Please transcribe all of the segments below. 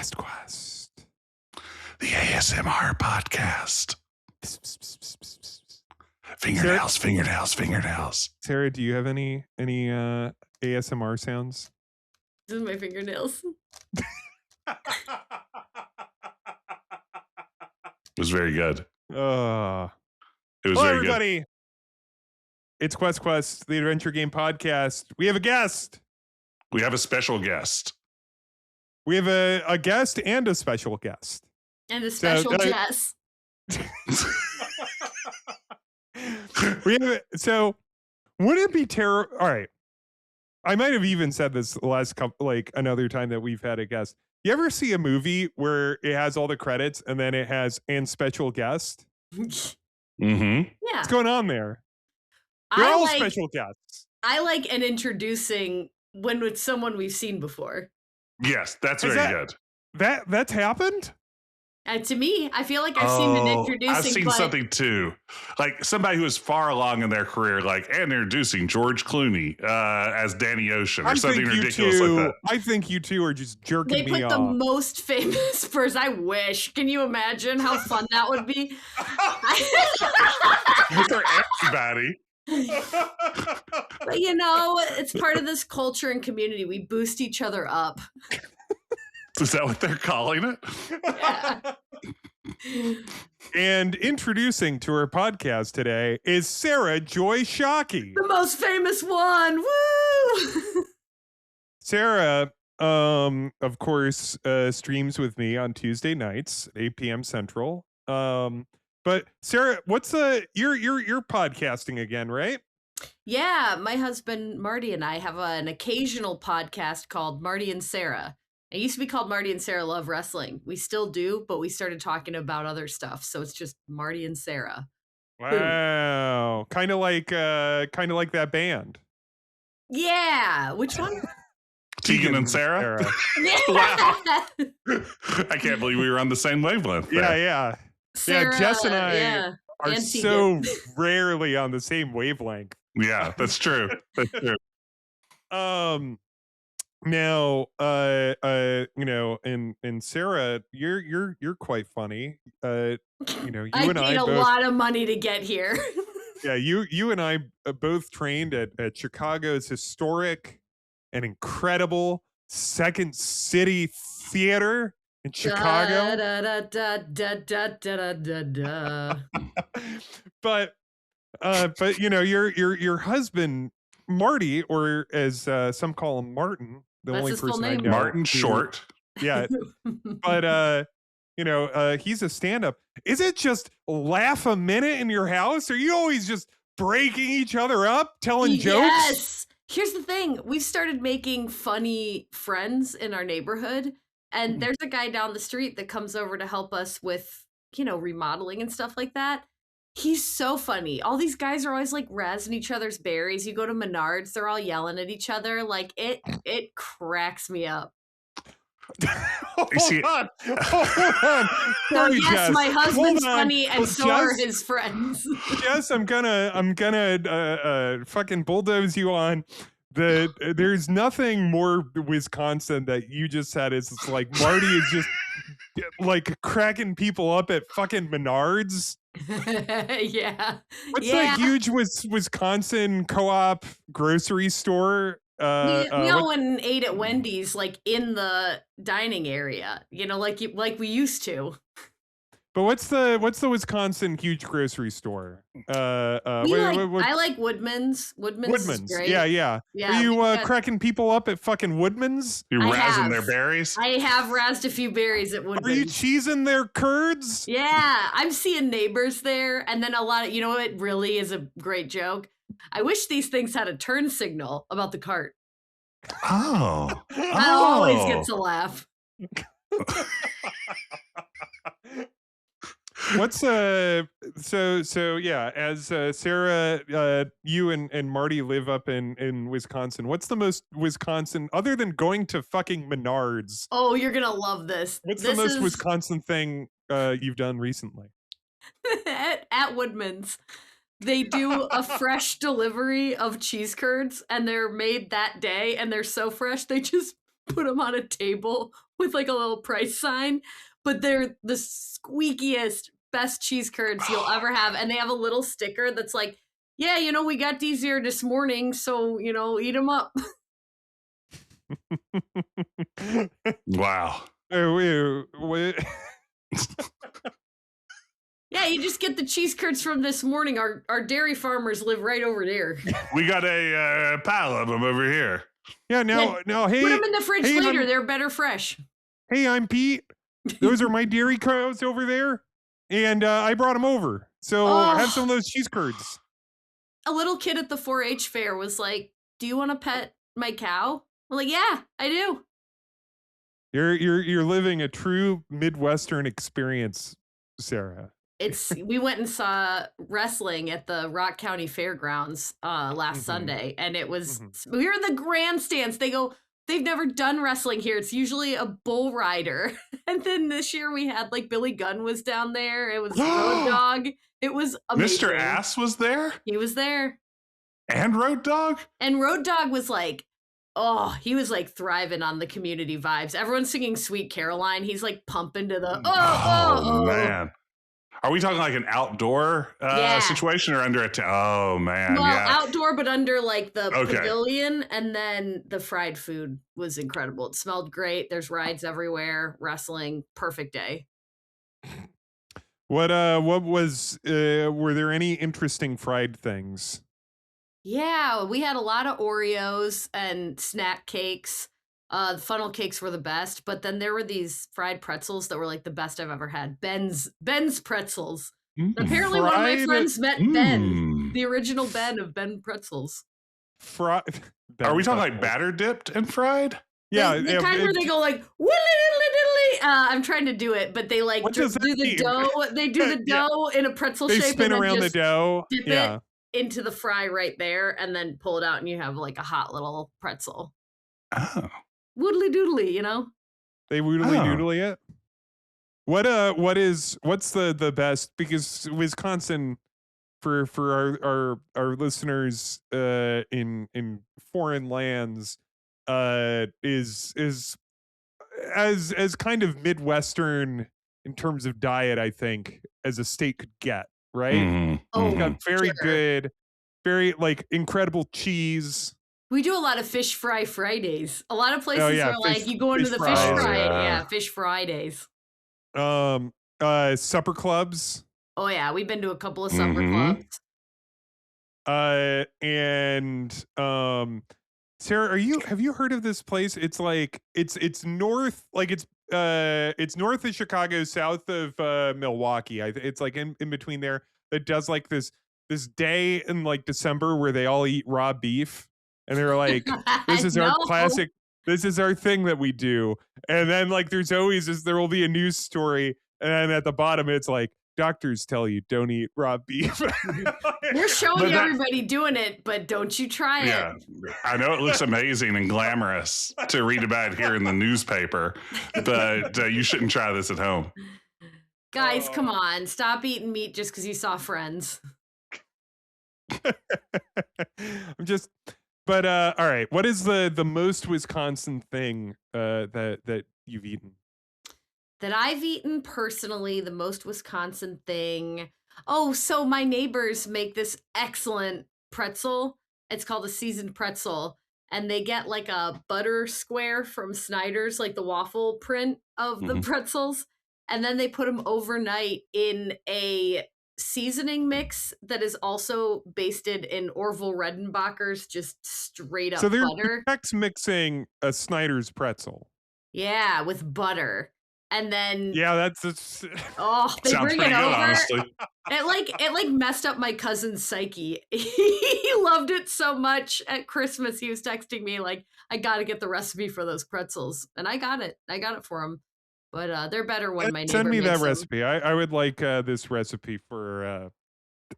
Quest. The ASMR podcast. Fingernails. Sarah, do you have any ASMR sounds? This is my fingernails. It was very good. It was hello, very everybody. good. It's Quest, the adventure game podcast. We have a guest. We have a special guest. We have a guest and a special guest. And a special Jess. So wouldn't it be terrible? All right. I might have even said this the last couple, like another time that we've had a guest. You ever see a movie where it has all the credits and then it has and special guest? Mm-hmm. Yeah. What's going on there? They're all special guests. I like an introducing when it's someone we've seen before. Yes, that's very good. That's happened? To me, I feel like I've seen an introducing. I've seen something too. Like somebody who is far along in their career, like, and introducing George Clooney as Danny Ocean or something ridiculous like that. I think you two are just jerking me off. They put the most famous person. I wish. Can you imagine how fun that would be? For everybody. But you know, it's part of this culture and community. We boost each other up. Is that what they're calling it? Yeah. And introducing to her podcast today is Sarah Joy Shockey. The most famous one. Woo! Sarah, of course, streams with me on Tuesday nights, 8 p.m. Central. But Sarah, what's you're podcasting again, right? Yeah, my husband Marty and I have an occasional podcast called Marty and Sarah. It used to be called Marty and Sarah Love Wrestling. We still do, but we started talking about other stuff, so it's just Marty and Sarah. Wow, kind of like that band. Yeah, which one? Tegan and Sarah. Yeah. Wow. I can't believe we were on the same wavelength. Yeah. Sarah, Jess and I are so rarely on the same wavelength. Yeah, that's true. That's true. Now, you know, and Sarah, you're quite funny. You know, you and I paid a lot of money to get here. Yeah, you and I both trained at Chicago's historic and incredible Second City Theater in Chicago. But you know, your husband Marty, or as some call him Martin, the That's only his full person I name. know. Martin Short. Yeah. But you know, he's a stand-up. Is it just laugh a minute in your house? Are you always just breaking each other up, telling jokes? Yes. Here's the thing. We've started making funny friends in our neighborhood. And there's a guy down the street that comes over to help us with, you know, remodeling and stuff like that. He's so funny. All these guys are always like razzing each other's berries. You go to Menards, they're all yelling at each other. Like it cracks me up. Hold on. So yes, Jess. my husband's Hold on. funny, and so are his friends. Jess, I'm gonna fucking bulldoze you on. There's nothing more Wisconsin that you just said. It's like Marty is just like cracking people up at fucking Menards. Yeah. What's that huge Wisconsin co-op grocery store? We all went and ate at Wendy's, like in the dining area, you know, like we used to. But what's the Wisconsin huge grocery store? I like Woodman's. Woodman's. Great. Yeah. Are you cracking people up at fucking Woodman's? You razzing their berries? I have razzed a few berries at Woodman's. Are you cheesing their curds? Yeah, I'm seeing neighbors there, and then a lot of, you know what really is a great joke? I wish these things had a turn signal about the cart. Oh. That always gets a laugh. What's so yeah, as Sarah, you and Marty live up in Wisconsin. What's the most Wisconsin, other than going to fucking Menards? Oh, you're gonna love this. What's the most Wisconsin thing you've done recently? at Woodman's, they do a fresh delivery of cheese curds, and they're made that day, and they're so fresh they just put them on a table with like a little price sign, but they're the squeakiest, best cheese curds you'll ever have. And they have a little sticker that's like, yeah, we got these here this morning, so, eat them up. Wow. Wait. Yeah, you just get the cheese curds from this morning. Our dairy farmers live right over there. We got a pile of them over here. Yeah, now, hey. Put them in the fridge later. They're better fresh. Hey, I'm Pete. Those are my dairy cows over there. And I brought them over. So have some of those cheese curds. A little kid at the 4-H fair was like, do you want to pet my cow? I'm like, yeah, I do. You're living a true Midwestern experience, Sarah. We went and saw wrestling at the Rock County Fairgrounds last Sunday, and it was we were in the grandstands. They've never done wrestling here. It's usually a bull rider. And then this year we had like Billy Gunn was down there. It was Road Dog. It was amazing. Mr. Ass was there? He was there. And Road Dog? And Road Dog was like, he was like thriving on the community vibes. Everyone's singing Sweet Caroline. He's like pumping to the man. Are we talking like an outdoor situation or under a oh man. Well, yeah. Outdoor, but under like the pavilion, and then the fried food was incredible. It smelled great. There's rides everywhere, wrestling, perfect day. What was were there any interesting fried things? Yeah, we had a lot of Oreos and snack cakes. The funnel cakes were the best, but then there were these fried pretzels that were like the best I've ever had. Ben's pretzels. Apparently one of my friends met Ben, the original Ben of Ben Pretzels. Are we talking like batter dipped and fried? Yeah. The kind where they go like, diddly. I'm trying to do it, but they like do the dough. They do the dough in a pretzel shape. They spin around the dough. Dip it into the fry right there and then pull it out and you have like a hot little pretzel. Oh. Woodly doodly, They woodly doodly it. What's the best, because Wisconsin for our listeners in foreign lands is as kind of Midwestern in terms of diet, I think, as a state could get, right? It's got very good, very like incredible cheese. We do a lot of fish fry Fridays. A lot of places are like, you go into the fish fry. Fish Fridays. Supper clubs. Oh yeah, we've been to a couple of supper clubs. And Sarah, have you heard of this place? It's like it's north, like it's north of Chicago, south of Milwaukee. It's like in between there. It does like this day in like December where they all eat raw beef. And they're like, this is our classic, this is our thing that we do. And then like there's always there will be a news story. And then at the bottom, it's like, doctors tell you don't eat raw beef. We're showing everybody doing it, but don't you try it. Yeah, I know it looks amazing and glamorous to read about here in the newspaper, but you shouldn't try this at home. Guys, come on. Stop eating meat just because you saw Friends. But all right, what is the most Wisconsin thing that you've eaten? That I've eaten personally, the most Wisconsin thing. Oh, so my neighbors make this excellent pretzel. It's called a seasoned pretzel. And they get like a butter square from Snyder's, like the waffle print of the pretzels. And then they put them overnight in a seasoning mix that is also basted in Orville Redenbacher's just straight up butter. So they're mixing a Snyder's pretzel. Yeah, with butter. And then they bring it over. Honestly. It like messed up my cousin's psyche. He loved it so much at Christmas. He was texting me like, I gotta get the recipe for those pretzels. And I got it for him. But they're better when my neighbor send me that them. recipe. I would like this recipe for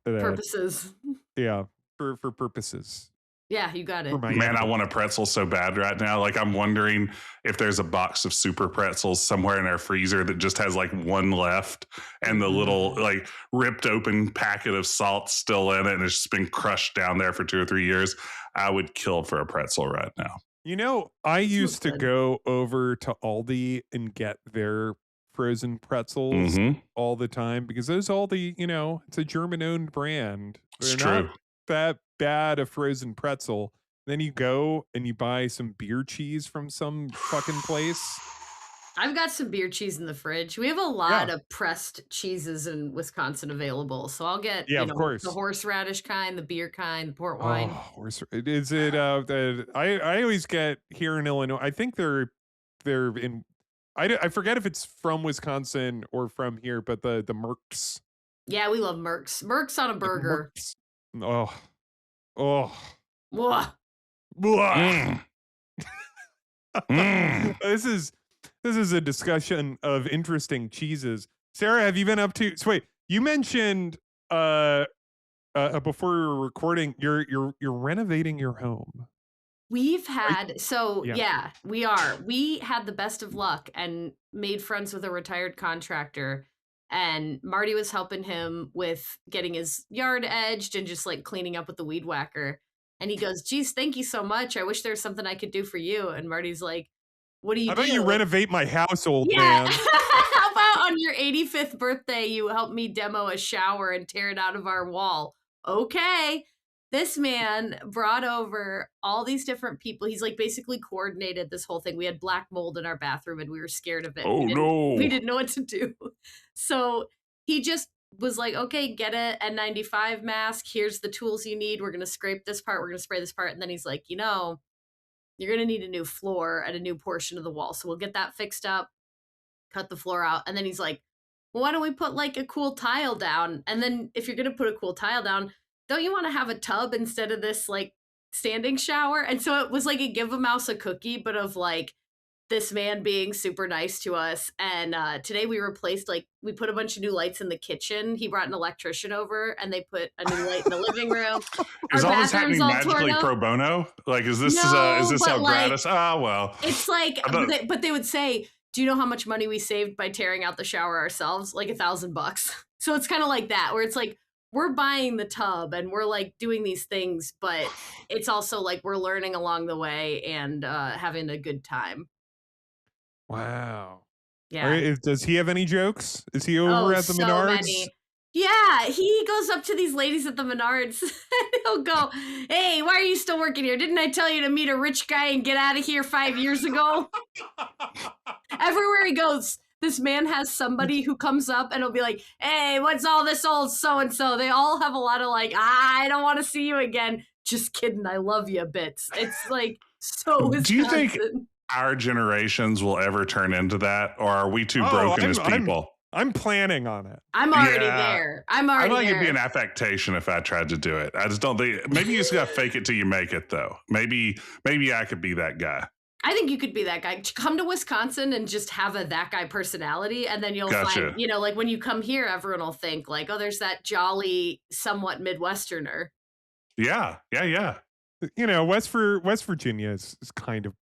purposes. Yeah, for purposes. Yeah, you got it. Man, I want a pretzel so bad right now. Like, I'm wondering if there's a box of super pretzels somewhere in our freezer that just has like one left and the little like ripped open packet of salt still in it and it's just been crushed down there for 2 or 3 years. I would kill for a pretzel right now. You know, I This looks used to good. go over to Aldi and get their frozen pretzels Mm-hmm. all the time because those Aldi, it's a German-owned brand. It's They're not true. that bad a frozen pretzel. Then you go and you buy some beer cheese from some fucking place. I've got some beer cheese in the fridge. We have a lot Yeah. of pressed cheeses in Wisconsin available. So I'll get, Yeah, of the course. horseradish kind, the beer kind, the port Oh, wine. is it I always get here in Illinois. I think they're in I forget if it's from Wisconsin or from here, but the Mercs. Yeah, we love Mercs. Mercs on a The burger. Mercs. Oh. Oh. Mwah. Blah. Mm. This is a discussion of interesting cheeses. Sarah, have you been up to? So wait, you mentioned before we were recording, you're renovating your home. We've Are had, so Yeah. yeah, we are. We had the best of luck and made friends with a retired contractor. And Marty was helping him with getting his yard edged and just like cleaning up with the weed whacker. And he goes, geez, thank you so much. I wish there was something I could do for you. And Marty's like, what do you How do? about you renovate my house, old Yeah. man? How about on your 85th birthday, you help me demo a shower and tear it out of our wall? Okay. This man brought over all these different people. He's like basically coordinated this whole thing. We had black mold in our bathroom and we were scared of it. Oh, We no. didn't know what to do. So he just was like, okay, get a N95 mask. Here's the tools you need. We're going to scrape this part. We're going to spray this part. And then he's like, you're going to need a new floor and a new portion of the wall. So we'll get that fixed up, cut the floor out. And then he's like, well, why don't we put like a cool tile down? And then if you're going to put a cool tile down, don't you want to have a tub instead of this like standing shower? And so it was like a give a mouse a cookie, but of like this man being super nice to us. And today we replaced, like, we put a bunch of new lights in the kitchen. He brought an electrician over and they put a new light in the living room. Is Our all this bathroom's happening all magically torn up. pro bono? Like, is this No, is this but, all like, gratis? Ah, well. It's like, I thought- but they would say, do you know how much money we saved by tearing out the shower ourselves? Like $1,000. So it's kind of like that, where it's like, we're buying the tub and we're like doing these things, but it's also like we're learning along the way and having a good time. Wow. Yeah. Does he have any jokes? Is he over at the so Menards? many. Yeah, he goes up to these ladies at the Menards and he'll go, hey, why are you still working here? Didn't I tell you to meet a rich guy and get out of here 5 years ago? Everywhere he goes, this man has somebody who comes up and he'll be like, hey, what's all this old so-and-so? They all have a lot of like, I don't want to see you again. Just kidding. I love you bits. It's like so Wisconsin. Do you think our generations will ever turn into that, or are we too broken as people? I'm planning on it. I'm already there. I there. think it'd be an affectation if I tried to do it. I just don't think. Maybe you just gotta fake it till you make it, though. Maybe I could be that guy. I think you could be that guy. Come to Wisconsin and just have that guy personality, and then you'll find, like when you come here, everyone will think like, oh, there's that jolly, somewhat Midwesterner. Yeah. West Virginia is kind of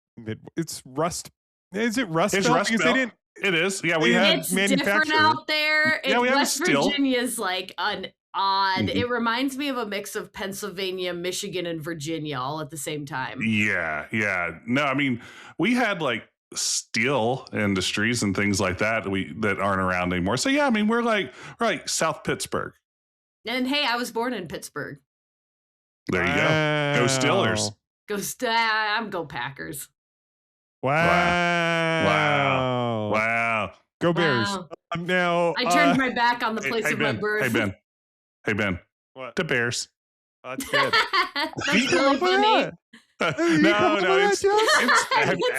it's Rust. Is it Rust It's Belt? Rust Because Belt. they didn't. It is. Yeah, we have It's different manufacturer. out there. Yeah, we have West steel. Virginia's like an odd. Mhm. It reminds me of a mix of Pennsylvania, Michigan, and Virginia all at the same time. Yeah. No, I mean, we had like steel industries and things like that that aren't around anymore. So yeah, I mean, we're like South Pittsburgh. And hey, I was born in Pittsburgh. There you go. Go Steelers. I'm go Packers. Wow. Go Bears. Wow. Now I turned my back on the place Hey of my Ben. birth. Hey Ben. What? The Bears. That's good. That's really funny. No. It's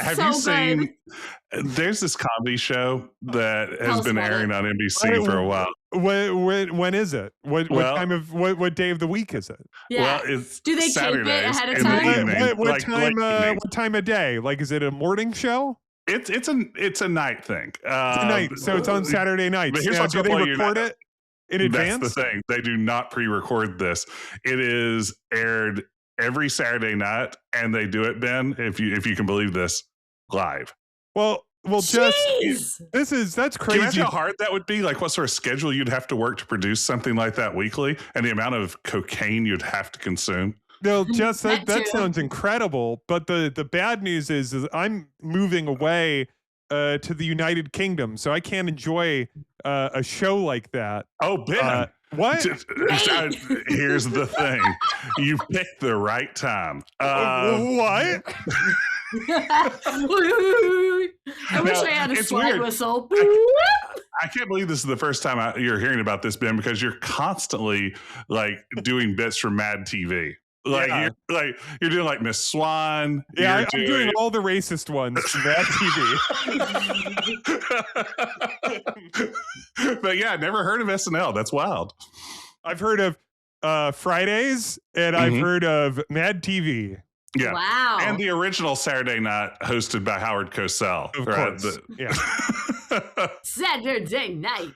have so you seen? good. There's this comedy show that Tell has us been about airing it. on NBC for a while. When is it? What day of the week is it? Yeah. Well, it's Do they tape it Saturdays ahead of in the time? evening, What like late evening. what time of day? Like, is it a morning show? It's a night thing. It's a night, so it's on Saturday nights. But here's Now, what's do they gonna blow your record mind. it in advance? That's the thing. They do not pre-record this. It is aired every Saturday night, and they do it, Ben, if you can believe this, live. Well, just Jeez. that's Can you crazy. imagine how hard that would be? Like, what sort of schedule you'd have to work to produce something like that weekly, and the amount of cocaine you'd have to consume? No, Jess, that too. sounds incredible. But the bad news is I'm moving away to the United Kingdom, so I can't enjoy a show like that. Oh, Ben. What? Here's the thing. You picked the right time. What? I wish I had a slide whistle. I can't believe this is the first time you're hearing about this, Ben, because you're constantly like doing bits from Mad TV. Like you're doing like Miss Swan. Yeah, I'm doing all the racist ones from Mad TV. But yeah, never heard of SNL. That's wild. I've heard of Fridays, and I've heard of Mad TV. Yeah. Wow. And the original Saturday Night hosted by Howard Cosell. Of course. Yeah. Saturday night.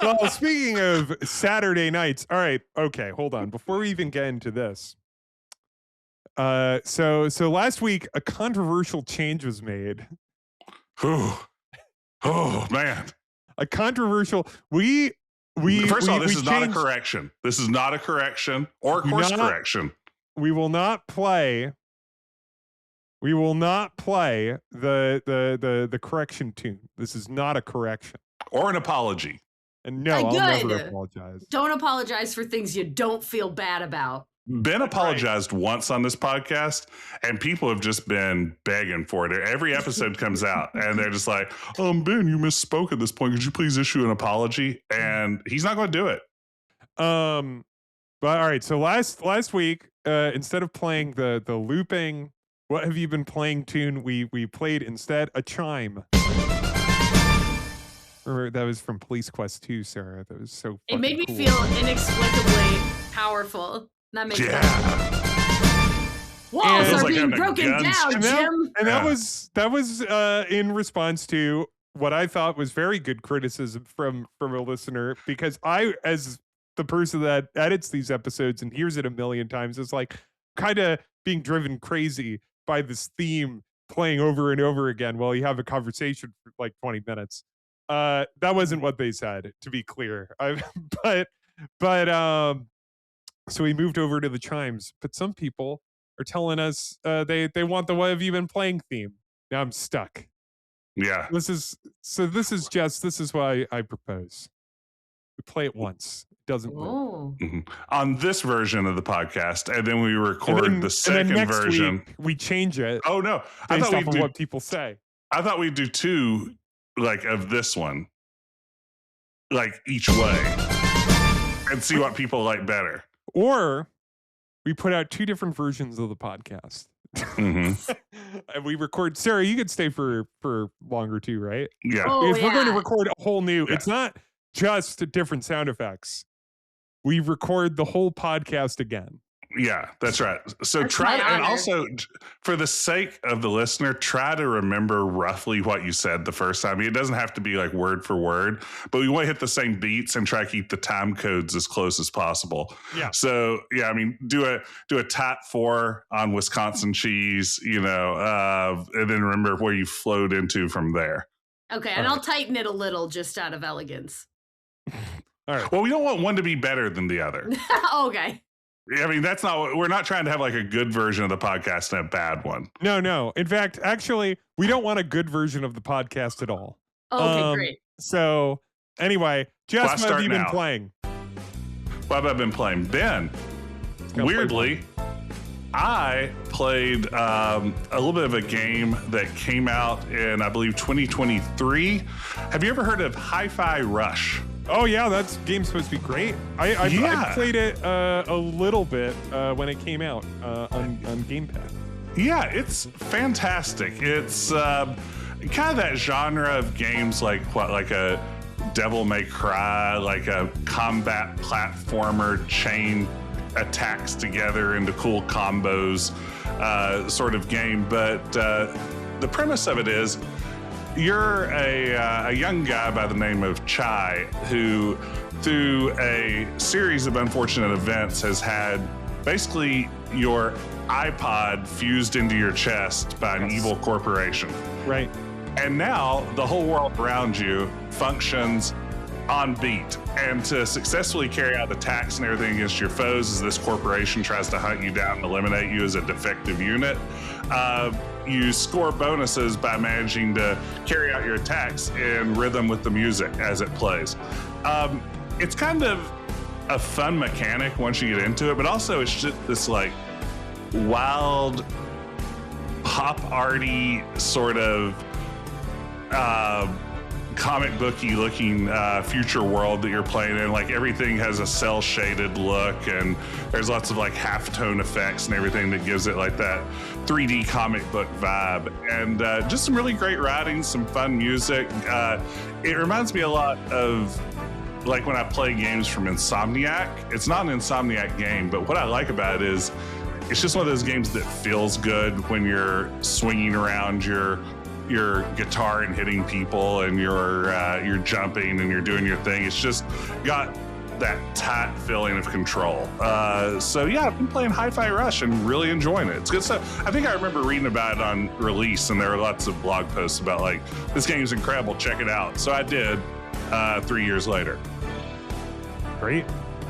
Well, speaking of Saturday nights, all right, okay, hold on. Before we even get into this, so last week a controversial change was made. Oh man, a controversial. First of all, this is not a correction. This is not a correction or course correction. We will not play. We will not play the correction tune. This is not a correction or an apology. And no, I'll never apologize. Don't apologize for things you don't feel bad about. Ben apologized once on this podcast, and people have just been begging for it. Every episode comes out, and they're just like, Ben, you misspoke at this point. Could you please issue an apology? And he's not going to do it. But all right. So last week, instead of playing the looping, what have you been playing tune, we played instead a chime. Remember, that was from Police Quest 2, Sarah. That was so It made me cool. feel inexplicably powerful. That makes sense. Walls are being broken down, Jim. And that was in response to what I thought was very good criticism from a listener, because I, as the person that edits these episodes and hears it a million times, is like kind of being driven crazy by this theme playing over and over again while you have a conversation for like 20 minutes. That wasn't what they said, to be clear. So we moved over to the chimes, but some people are telling us they want the "What have you been playing" theme. Now I'm stuck. Yeah. This is Jess. This is why I propose. We play it once. It doesn't work. On this version of the podcast, and then we record the second version. Week, we change it. Oh no! Based off of what people say. I thought we'd do two, like of this one, like each way, and see what people like better. Or we put out two different versions of the podcast. And we record. Sarah, you could stay for longer too, right? Yeah. If we're going to record a whole new, it's not just different sound effects. We record the whole podcast again. Yeah, that's right. So that's and also for the sake of the listener, try to remember roughly what you said the first time. It doesn't have to be like word for word, but we want to hit the same beats and try to keep the time codes as close as possible. Yeah. So yeah, I mean, do a top 4 on Wisconsin cheese, and then remember where you flowed into from there. Okay, and I'll tighten it a little just out of elegance. All right. Well, we don't want one to be better than the other. Okay. I mean, we're not trying to have like a good version of the podcast and a bad one. No. In fact, actually, we don't want a good version of the podcast at all. Okay, great. So anyway, Jess, what have you been playing? What have I been playing? Ben, weirdly, I played a little bit of a game that came out in, I believe, 2023. Have you ever heard of Hi-Fi Rush? Oh yeah, that game's supposed to be great. I played it a little bit when it came out on Game Pass. Yeah, it's fantastic. It's kind of that genre of games like a Devil May Cry, like a combat platformer, chain attacks together into cool combos sort of game. But the premise of it is, you're a young guy by the name of Chai who, through a series of unfortunate events, has had basically your iPod fused into your chest by an evil corporation. Right. And now the whole world around you functions on beat. And to successfully carry out the attacks and everything against your foes as this corporation tries to hunt you down and eliminate you as a defective unit, you score bonuses by managing to carry out your attacks in rhythm with the music as it plays. It's kind of a fun mechanic once you get into it, but also it's just this like wild, pop arty sort of comic booky looking future world that you're playing in. Like everything has a cell shaded look, and there's lots of like halftone effects and everything that gives it like that 3D comic book vibe, and just some really great writing, some fun music. It reminds me a lot of like when I play games from Insomniac. It's not an Insomniac game, but what I like about it is it's just one of those games that feels good when you're swinging around your guitar and hitting people, and you're jumping and you're doing your thing. It's just got that tight feeling of control. So yeah, I've been playing Hi-Fi Rush and really enjoying it. It's good stuff. I think I remember reading about it on release, and there were lots of blog posts about like, this game's incredible, check it out. So I did 3 years later. Great.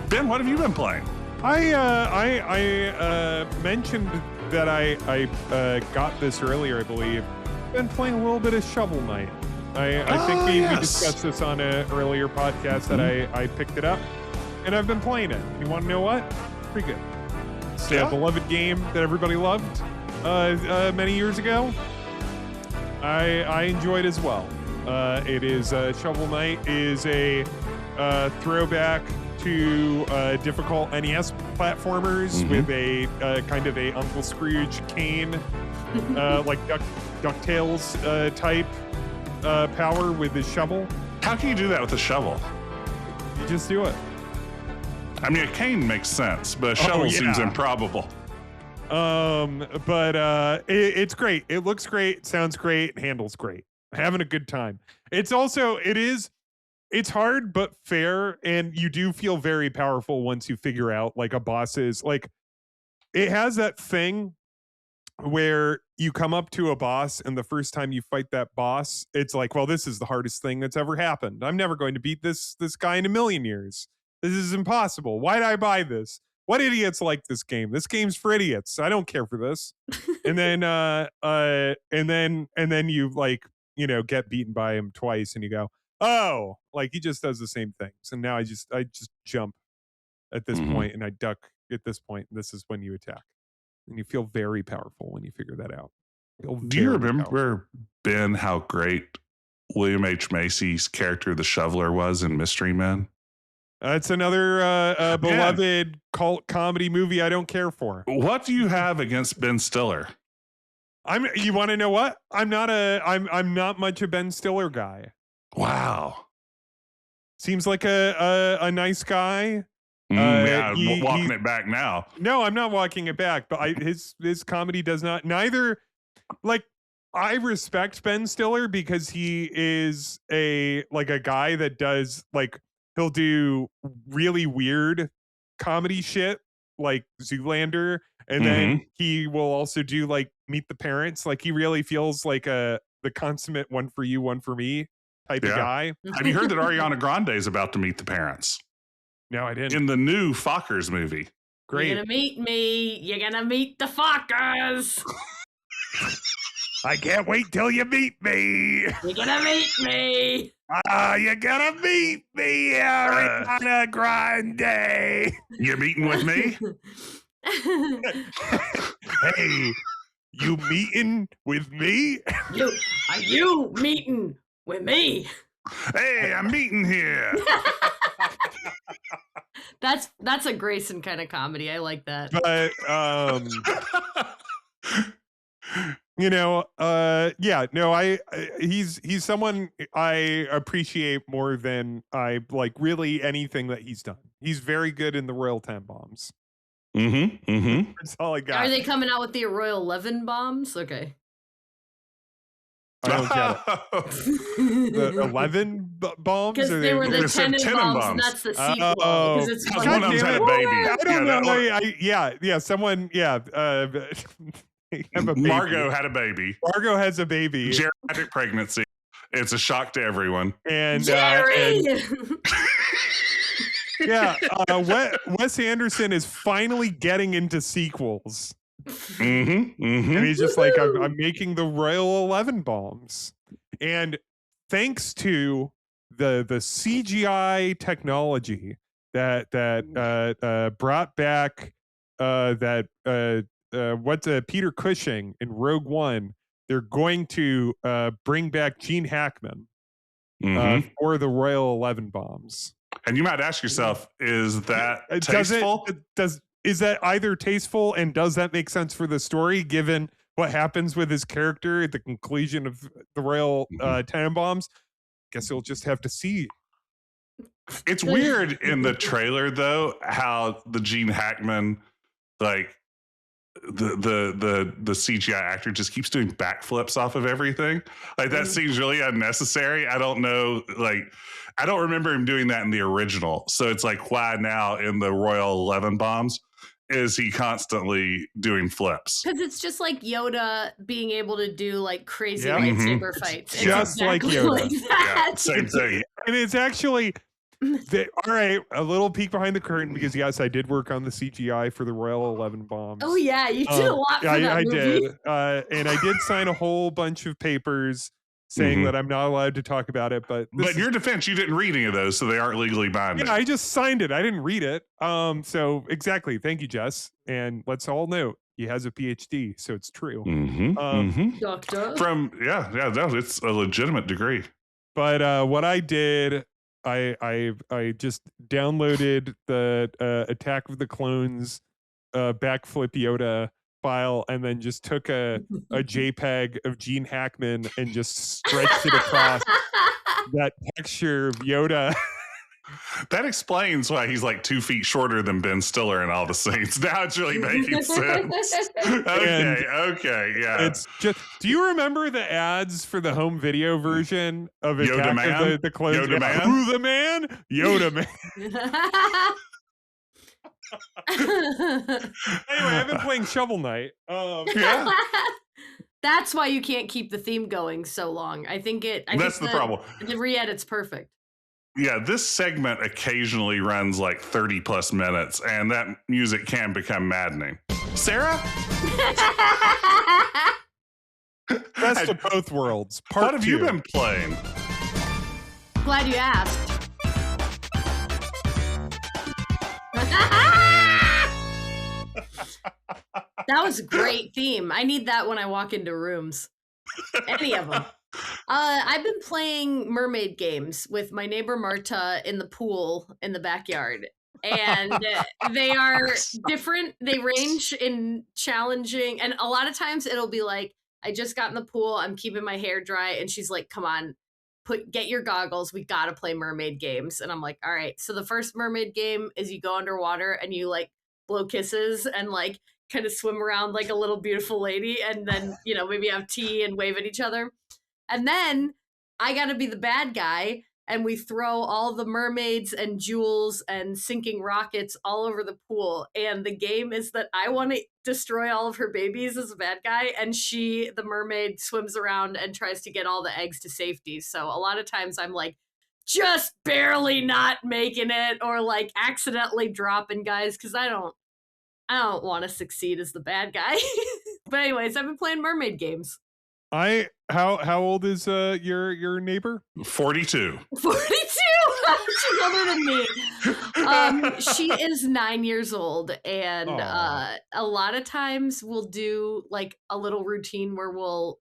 Ben, what have you been playing? I mentioned that I got this earlier, I believe. Been playing a little bit of Shovel Knight. I think we discussed this on an earlier podcast that I picked it up, and I've been playing it. You want to know what? Pretty good. It's a beloved game that everybody loved many years ago. I enjoyed as well. It is Shovel Knight is a throwback to difficult NES platformers with a kind of a Uncle Scrooge cane, like DuckTales type power with his shovel. How can you do that with a shovel? You just do it. I mean, a cane makes sense, but a shovel seems improbable. But it's great. It looks great, sounds great, handles great. Having a good time. It's hard but fair, and you do feel very powerful once you figure out like a boss's like. It has that thing where you come up to a boss, and the first time you fight that boss, it's like, well, this is the hardest thing that's ever happened. I'm never going to beat this guy in a million years. This is impossible. Why did I buy this? What idiots like this game? This game's for idiots. I don't care for this. And then you like, you know, get beaten by him twice, and you go, oh, like he just does the same things. And now I just jump at this point, and I duck at this point, and this is when you attack. And you feel very powerful when you figure that out. Do you remember, Ben, how great William H. Macy's character, the Shoveler, was in Mystery Men? It's another beloved cult comedy movie I don't care for. What do you have against Ben Stiller? You want to know what? I'm not much a Ben Stiller guy. Wow. Seems like a nice guy. Walking it back now. No, I'm not walking it back, but his comedy does not. Neither, like, I respect Ben Stiller because he is a guy that does like, he'll do really weird comedy shit like Zoolander, and then he will also do like Meet the Parents. Like he really feels like the consummate one for you, one for me type of guy. Have you heard that Ariana Grande is about to meet the parents? No, I didn't. In the new Fockers movie. Great. You're gonna meet me. You're gonna meet the Fockers. I can't wait till you meet me. You're gonna meet me. You're gonna meet me, Ariana Grande. You meeting with me? Hey, you meeting with me? Are you meeting with me? Hey, I'm meeting here. That's a Grayson kind of comedy. I like that. But he's someone I appreciate more than I like really anything that he's done. He's very good in the Royal Tenenbaums. That's all I got. Are they coming out with the Royal 11 bombs? Okay. I don't get it. The 11 bombs? Because they were the Tenenbaums, and that's the sequel. Because one of them's had a baby. I don't know. Someone, Margot had a baby. Margot has a baby. Geriatric pregnancy. It's a shock to everyone. And Jerry! yeah, Wes Anderson is finally getting into sequels. And he's just like, I'm making the Royal 11 bombs. And thanks to the CGI technology that brought back Peter Cushing in Rogue One, they're going to bring back Gene Hackman for the Royal 11 bombs. And you might ask yourself, is that tasteful? Is that either tasteful, and does that make sense for the story, given what happens with his character at the conclusion of the Royal Tenenbaums? Guess you'll just have to see. It's weird in the trailer, though, how the Gene Hackman, like the CGI actor, just keeps doing backflips off of everything. Like, that seems really unnecessary. I don't know, like, I don't remember him doing that in the original. So it's like, why now in the Royal 11 bombs is he constantly doing flips? Because it's just like Yoda being able to do like crazy lightsaber fights. It's just exactly like Yoda. Like that. Yeah, same thing. And it's actually, all right, a little peek behind the curtain, because yes, I did work on the CGI for the Royal 11 bombs. Oh yeah, you did a lot for that I movie. did. And I did sign a whole bunch of papers saying that I'm not allowed to talk about it. But in your defense, you didn't read any of those, so they aren't legally binding. Yeah, I just signed it. I didn't read it. So exactly. Thank you, Jess. And let's all know he has a PhD, so it's true. Doctor. No, it's a legitimate degree. But what I did, I just downloaded the Attack of the Clones backflip Yoda file, and then just took a JPEG of Gene Hackman and just stretched it across that texture of Yoda. That explains why he's like 2 feet shorter than Ben Stiller in all the scenes. Now it's really making sense. Okay, yeah. It's just. Do you remember the ads for the home video version of Yoda Attack of the Clones? Yoda Man? Who the man? Yoda Man. Anyway, I've been playing Shovel Knight. Yeah. That's why you can't keep the theme going so long. I think that's the problem. The re-edit's perfect. Yeah, this segment occasionally runs like 30 plus minutes, and that music can become maddening. Sarah? Best of both worlds. Part what have 2. you been playing? Glad you asked. That was a great theme. I need that when I walk into rooms. Any of them. I've been playing mermaid games with my neighbor Marta in the pool in the backyard. And they are different. They range in challenging. And a lot of times it'll be like, I just got in the pool. I'm keeping my hair dry. And she's like, come on, get your goggles. We got to play mermaid games. And I'm like, all right. So the first mermaid game is you go underwater and you like blow kisses and like kind of swim around like a little beautiful lady. And then, maybe have tea and wave at each other. And then I got to be the bad guy, and we throw all the mermaids and jewels and sinking rockets all over the pool. And the game is that I want to destroy all of her babies as a bad guy, and the mermaid, swims around and tries to get all the eggs to safety. So a lot of times I'm like, just barely not making it, or like accidentally dropping guys, because I don't want to succeed as the bad guy. But anyways, I've been playing mermaid games. How old is your neighbor? 42. 42. She's older than me. She is 9 years old, and a lot of times we'll do like a little routine where we'll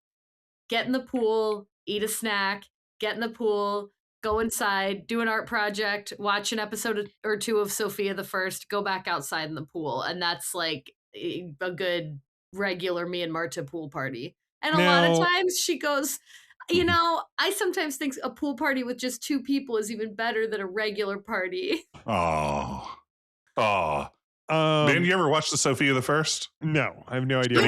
get in the pool, eat a snack, get in the pool, go inside, do an art project, watch an episode or two of Sophia the First, go back outside in the pool, and that's like a good regular me and Marta pool party. And a lot of times she goes, I sometimes think a pool party with just 2 people is even better than a regular party. Oh. Ben, you ever watch the Sophia the First? No, I have no idea.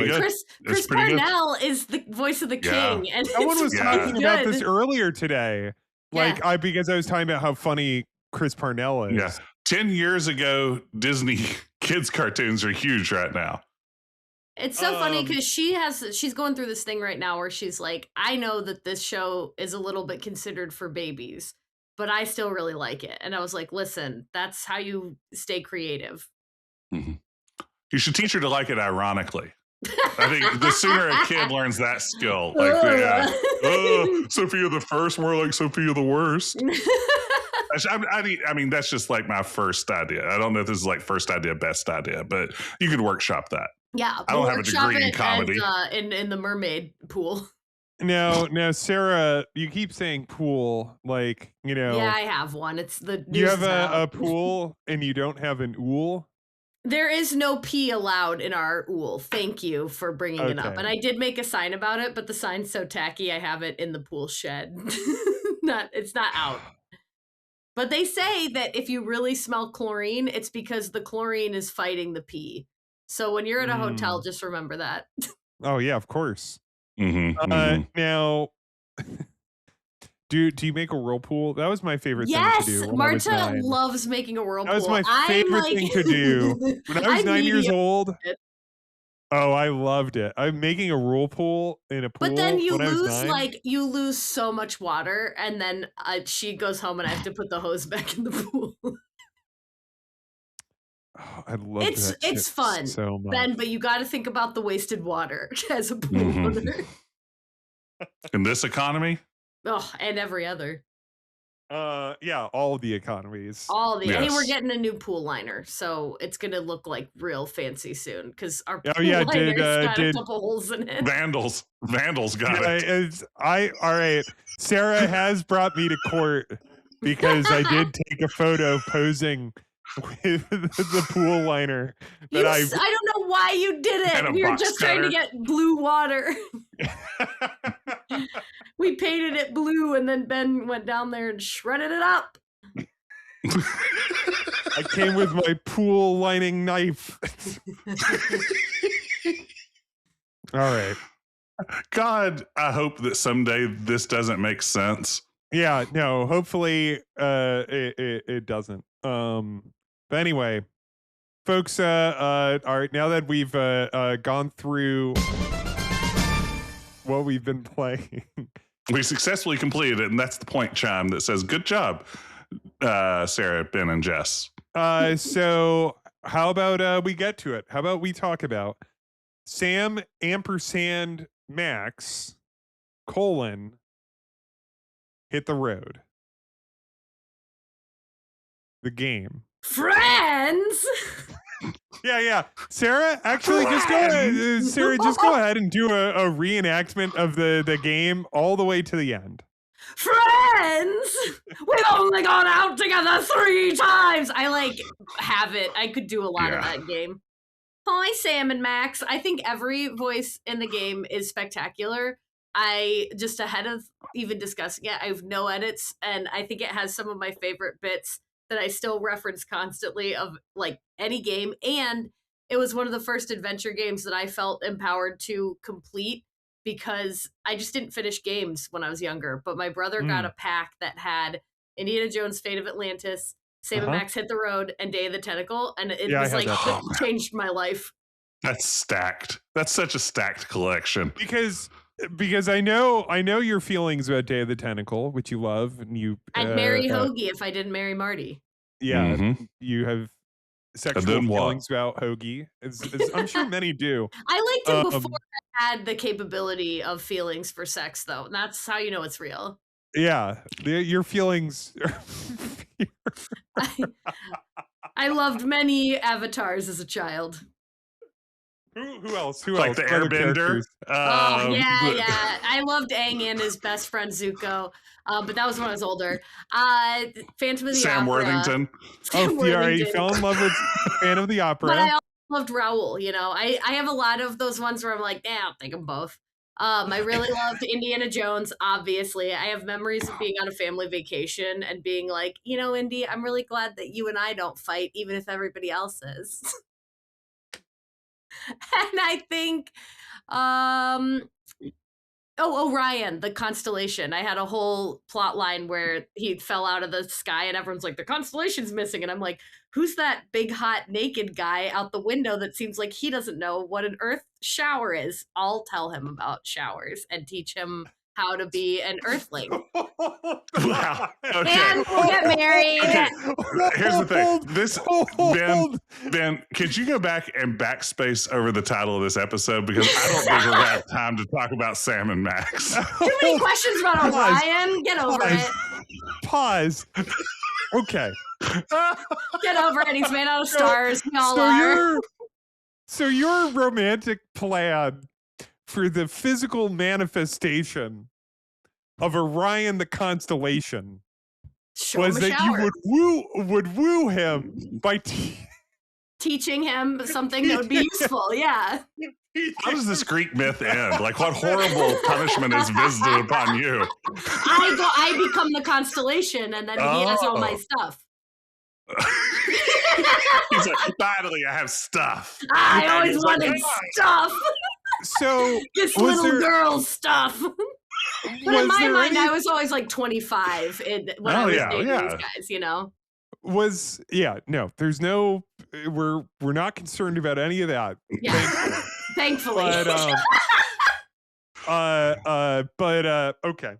Chris Parnell is the voice of the king. And someone was talking about this earlier today. Because I was talking about how funny Chris Parnell is. Yeah. 10 years ago, Disney kids cartoons are huge right now. It's so funny because she's going through this thing right now where she's like, I know that this show is a little bit considered for babies, but I still really like it. And I was like, listen, that's how you stay creative. Mhm. You should teach her to like it ironically. I think the sooner a kid learns that skill, like, oh, Sophia the first, more like Sophia the worst. I mean, that's just like my first idea. I don't know if this is like first idea, best idea, but you could workshop that. Yeah, I don't have a degree in comedy. In the mermaid pool. Now, Sarah, you keep saying pool, like, you know. Yeah, I have one. It's the. You have a pool and you don't have an ool? There is no pee allowed in our ool. Thank you for bringing it up. And I did make a sign about it, but the sign's so tacky, I have it in the pool shed. It's not out. But they say that if you really smell chlorine, it's because the chlorine is fighting the pee. So when you're at a hotel, just remember that. Oh, yeah, of course. Mm-hmm. Now, do you make a whirlpool? That was my favorite thing to do. Yes, Marta loves making a whirlpool. That was my favorite thing to do. When I was 9 years old, oh, I loved it. I'm making a whirlpool in a pool. But then you lose so much water, and then she goes home and I have to put the hose back in the pool. Oh, I love that. It's fun, so much. Ben, but you got to think about the wasted water as a pool owner. In this economy? Oh, and every other. Yeah, all the economies. Hey, we're getting a new pool liner, so it's gonna look like real fancy soon because our pool liner's got a couple holes in it. Vandals got it. All right. Sarah has brought me to court because I did take a photo posing with the pool liner. I don't know why you did it. We were just trying to get blue water. We painted it blue, and then Ben went down there and shredded it up. I came with my pool lining knife. All right. God, I hope that someday this doesn't make sense. Yeah, no, hopefully it doesn't. But anyway, folks, all right, now that we've gone through what we've been playing, we successfully completed it, and that's the point chime that says, good job, Sarah, Ben, and Jess. So how about we get to it? How about we talk about Sam ampersand Max colon hit the road. The game. Friends. Yeah. Sarah, actually, just go ahead. Sarah, just go ahead and do a reenactment of the game all the way to the end. Friends, we've only gone out together 3 times. I have it. I could do a lot of that game. Hi, Sam and Max. I think every voice in the game is spectacular. Just ahead of even discussing it, I have no edits, and I think it has some of my favorite bits that I still reference constantly of any game. And it was one of the first adventure games that I felt empowered to complete because I just didn't finish games when I was younger. But my brother got a pack that had Indiana Jones, Fate of Atlantis, Sam and Max Hit the Road, and Day of the Tentacle. And it was it changed my life. That's stacked. That's such a stacked collection. Because I know your feelings about Day of the Tentacle, which you love, and you. I'd marry Hoagie if I didn't marry Marty. Yeah, you have sexual feelings about Hoagie. As I'm sure many do. I liked him before I had the capability of feelings for sex, though. And that's how you know it's real. Yeah, your feelings. I loved many avatars as a child. Who else? Like the Airbender? Yeah. I loved Aang and his best friend Zuko, but that was when I was older. Phantom of the Sam Opera. Worthington. You fell in love with Phantom of the Opera. But I also loved Raoul. I have a lot of those ones where I'm like, I'll take them both. I really loved Indiana Jones, obviously. I have memories of being on a family vacation and being like, Indy, I'm really glad that you and I don't fight, even if everybody else is. And I think Oh, Orion, the constellation. I had a whole plot line where he fell out of the sky and everyone's like, the constellation's missing. And I'm like, who's that big, hot, naked guy out the window that seems like he doesn't know what an Earth shower is? I'll tell him about showers and teach him how to be an Earthling. Wow. Okay. And we'll get married. Okay. Here's the thing. This Ben, could you go back and backspace over the title of this episode? Because I don't think we're gonna have time to talk about Sam and Max. Too many questions about Orion. Get over it. Pause. Okay. Get over it. He's made out of stars. We all are. So your romantic plan for the physical manifestation of Orion the constellation was that you would woo him by teaching him something that would be useful. Yeah. How does this Greek myth end? Like, what horrible punishment is visited upon you? I become the constellation, and then he has all my stuff. He's like, finally, I have stuff. I always wanted stuff. So this little girl's stuff. But in my mind, I was always like 25 when I was dating these guys, you know? There's no, we're not concerned about any of that. Yeah. Thankfully. But okay.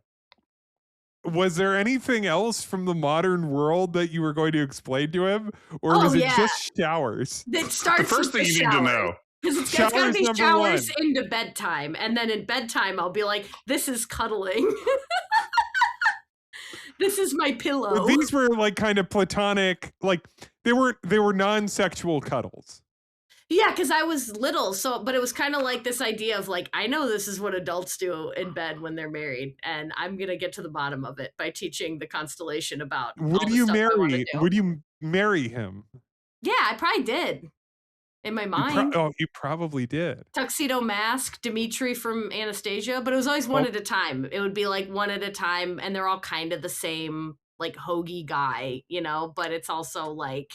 Was there anything else from the modern world that you were going to explain to him? Or was it just showers? It starts the first thing you need to know. Because it's got to be showers into bedtime. And then in bedtime, I'll be like, this is cuddling. This is my pillow. But these were like kind of platonic, like they were non-sexual cuddles. Yeah, because I was little, but it was kind of like this idea of like, I know this is what adults do in bed when they're married, and I'm gonna get to the bottom of it by teaching the constellation about. Would you marry him? Yeah, I probably did. In my mind. You probably did. Tuxedo Mask, Dimitri from Anastasia, but it was always one at a time. It would be like one at a time, and they're all kind of the same, like hoagie guy, you know. But it's also like.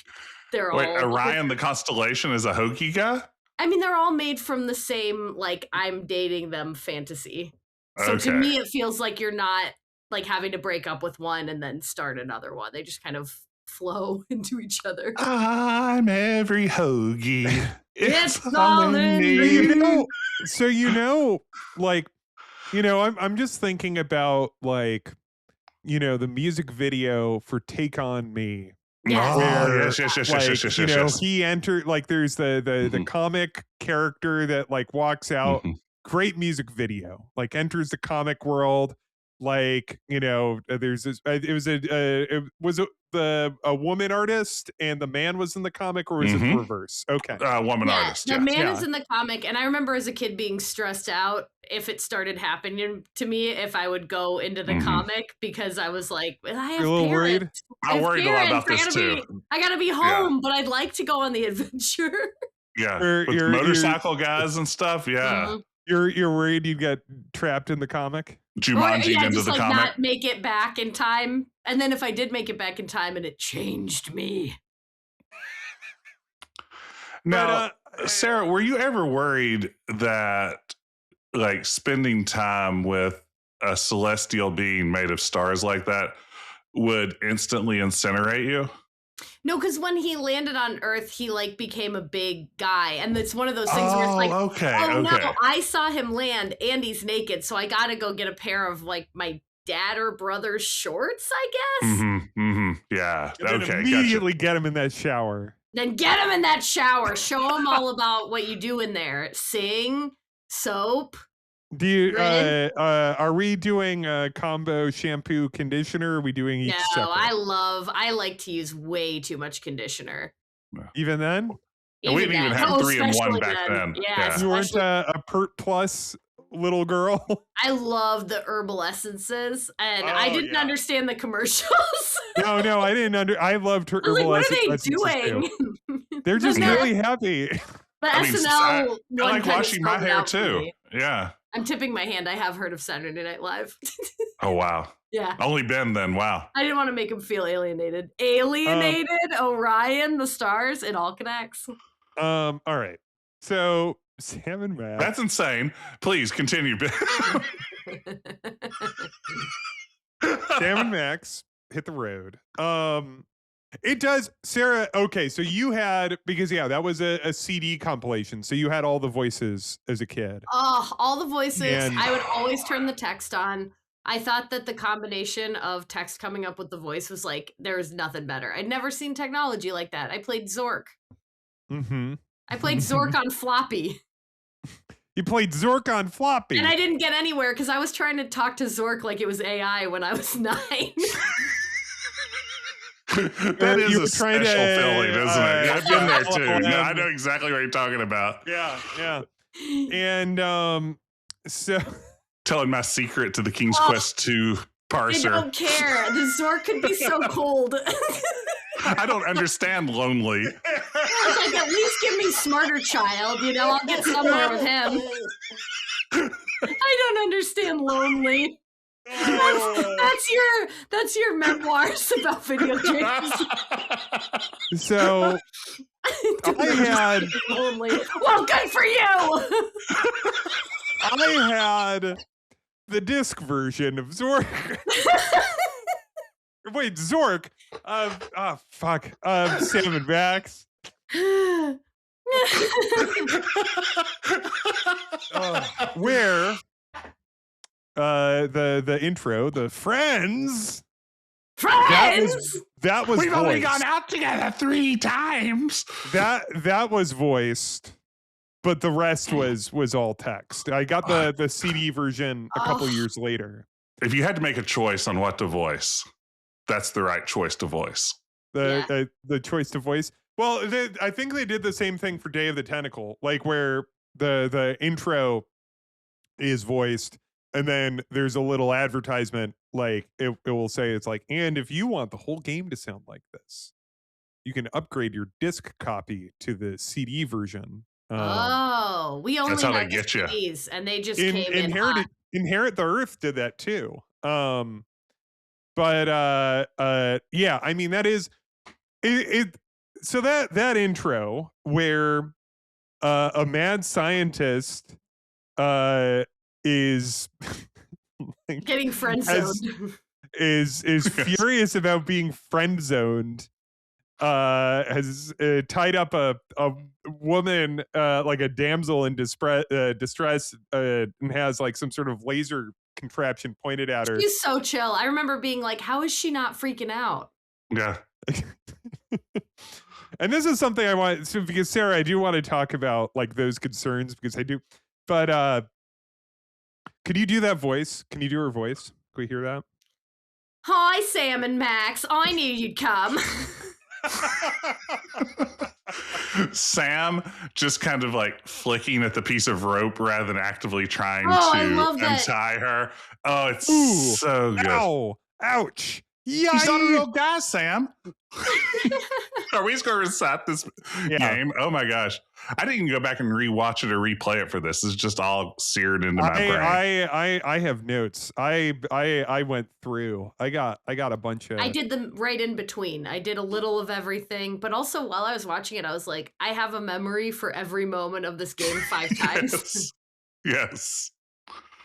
Orion the constellation is a hokey guy? I mean, they're all made from the same, like, I'm dating them fantasy. So to me, it feels like you're not, like, having to break up with one and then start another one. They just kind of flow into each other. I'm every hoagie. It's all in me. So, like, I'm just thinking about, like, the music video for Take On Me. Yes. Yes. He entered, like, there's the comic character that like walks out. Great music video, like enters the comic world. Like, there's this. Was a woman artist and the man was in the comic, or was it the reverse? Okay, woman artist. The man is in the comic, and I remember as a kid being stressed out if it started happening to me, if I would go into the comic, because I was like, I have You're a little worried. I worried a lot about this too. I gotta be home, but I'd like to go on the adventure. Yeah, with motorcycle guys and stuff. Yeah. You're worried you'd get trapped in the comic? Jumanji into the comic? Not make it back in time. And then if I did make it back in time and it changed me. Now, Sarah, were you ever worried that like spending time with a celestial being made of stars like that would instantly incinerate you? No, because when he landed on Earth, he like became a big guy, and it's one of those things where it's like, no, I saw him land, and he's naked, so I gotta go get a pair of like my dad or brother's shorts, I guess. Yeah. And then immediately get him in that shower. Then get him in that shower. Show him all about what you do in there. Sing, soap. Do you are we doing a combo shampoo conditioner? Or are we doing each separate? I like to use way too much conditioner. Even then? We didn't even have 3-in-1 back then. Yeah. You weren't a Pert Plus little girl? I love the herbal essences, and I didn't understand the commercials. No, I didn't I loved her herbal essences. What are they doing? They're just really happy. But SNL I like washing my hair too. Yeah. I'm tipping my hand. I have heard of Saturday Night Live. Oh, wow. Yeah. Only Ben then. Wow. I didn't want to make him feel alienated. Orion, the stars, it all connects. All right. So Sam and Matt. That's insane. Please continue, Ben. Sam and Max hit the road. It does, Sarah. Okay, so you had, because that was a CD compilation. So you had all the voices as a kid. Oh, all the voices. And- I would always turn the text on. I thought that the combination of text coming up with the voice was like, there was nothing better. I'd never seen technology like that. I played Zork. Mm-hmm. I played Zork on floppy. You played Zork on floppy. And I didn't get anywhere because I was trying to talk to Zork like it was AI when I was 9. That is a special feeling, isn't it? I've been there too. No, I know exactly what you're talking about. Yeah. And so telling my secret to the King's Quest 2 parser. I don't care. The Zork could be so cold. I don't understand lonely. I was like, at least give me Smarter Child. I'll get somewhere with him. I don't understand lonely. That's your memoirs about video games. So I had lonely. Well, good for you. I had the disc version of Zork. Wait, Zork. Fuck. Sam and Max. Where the intro, the friends. That was We've voiced. only gone out together 3 times. That was voiced, but the rest was all text. I got the CD version a couple years later. If you had to make a choice on what to voice, that's the right choice to voice. The choice to voice. Well, I think they did the same thing for Day of the Tentacle, like where the intro is voiced, and then there's a little advertisement, like it will say, it's like, and if you want the whole game to sound like this, you can upgrade your disc copy to the CD version. We only that's how had they get CDs, and they just came in hot. Inherit the Earth did that too. Yeah, I mean, that is it. So that intro where a mad scientist is getting friend zoned, is furious about being friend zoned, has tied up a woman, like a damsel in distress, and has like some sort of laser contraption pointed at her. She's so chill. I remember being like, how is she not freaking out? Yeah. And this is something I want, so because Sarah, I do want to talk about like those concerns, because I do, but could you do that voice? Can you do her voice? Can we hear that? Hi, Sam and Max. I knew you'd come. Sam just kind of like flicking at the piece of rope rather than actively trying to untie her. Oh, it's so good. Ow! Ouch! Yeah, he's not a real guy, Sam. Are we just going to recite this game? Oh my gosh. I didn't even go back and rewatch it or replay it for this. It's just all seared into my brain. I have notes. I went through. I got a bunch of. I did them right in between. I did a little of everything, but also while I was watching it, I was like, I have a memory for every moment of this game 5 times. Yes.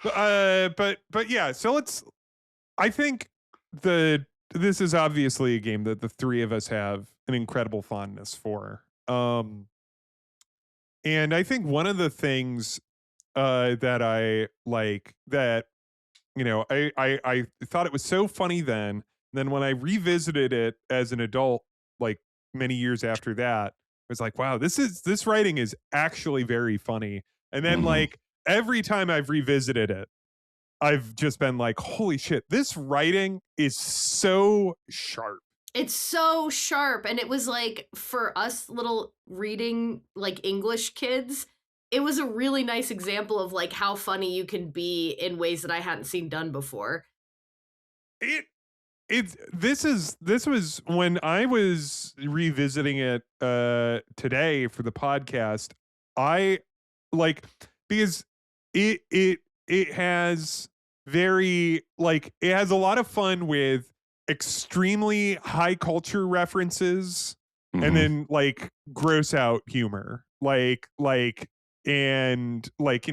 But yeah. So I think this is obviously a game that the three of us have an incredible fondness for. And I think one of the things that I like, that, I thought it was so funny then when I revisited it as an adult, like many years after that, I was like, wow, this writing is actually very funny. And then like every time I've revisited it, I've just been like, holy shit, this writing is so sharp. It's so sharp. And it was like, for us little reading, like English kids, it was a really nice example of like how funny you can be in ways that I hadn't seen done before. This was when I was revisiting it today for the podcast. I like, because it has very, like, it has a lot of fun with extremely high culture references and then like gross out humor, like and like,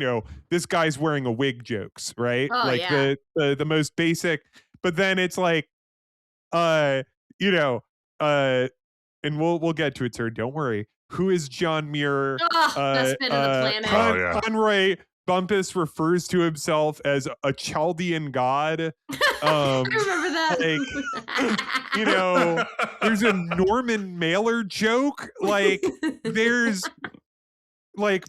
this guy's wearing a wig jokes, right? Oh, Like yeah. the most basic, but then it's like, uh, you know, uh, and we'll get to it, sir. Don't worry. Who is John Muir? Oh, best bit of the planet. Oh, yeah. Conroy Bumpus refers to himself as a Chaldean god. I remember that. There's a Norman Mailer joke. Like there's like,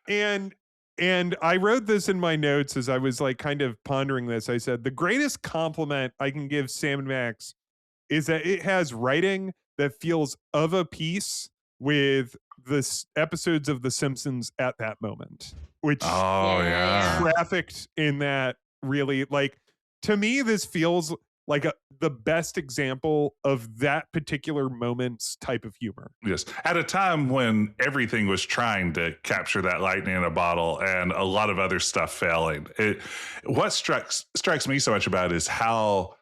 and I wrote this in my notes as I was like kind of pondering this. I said the greatest compliment I can give Sam and Max is that it has writing that feels of a piece with the episodes of The Simpsons at that moment, which trafficked in that really, like, to me, this feels like the best example of that particular moment's type of humor. Yes. At a time when everything was trying to capture that lightning in a bottle and a lot of other stuff failing. What strikes me so much about it is how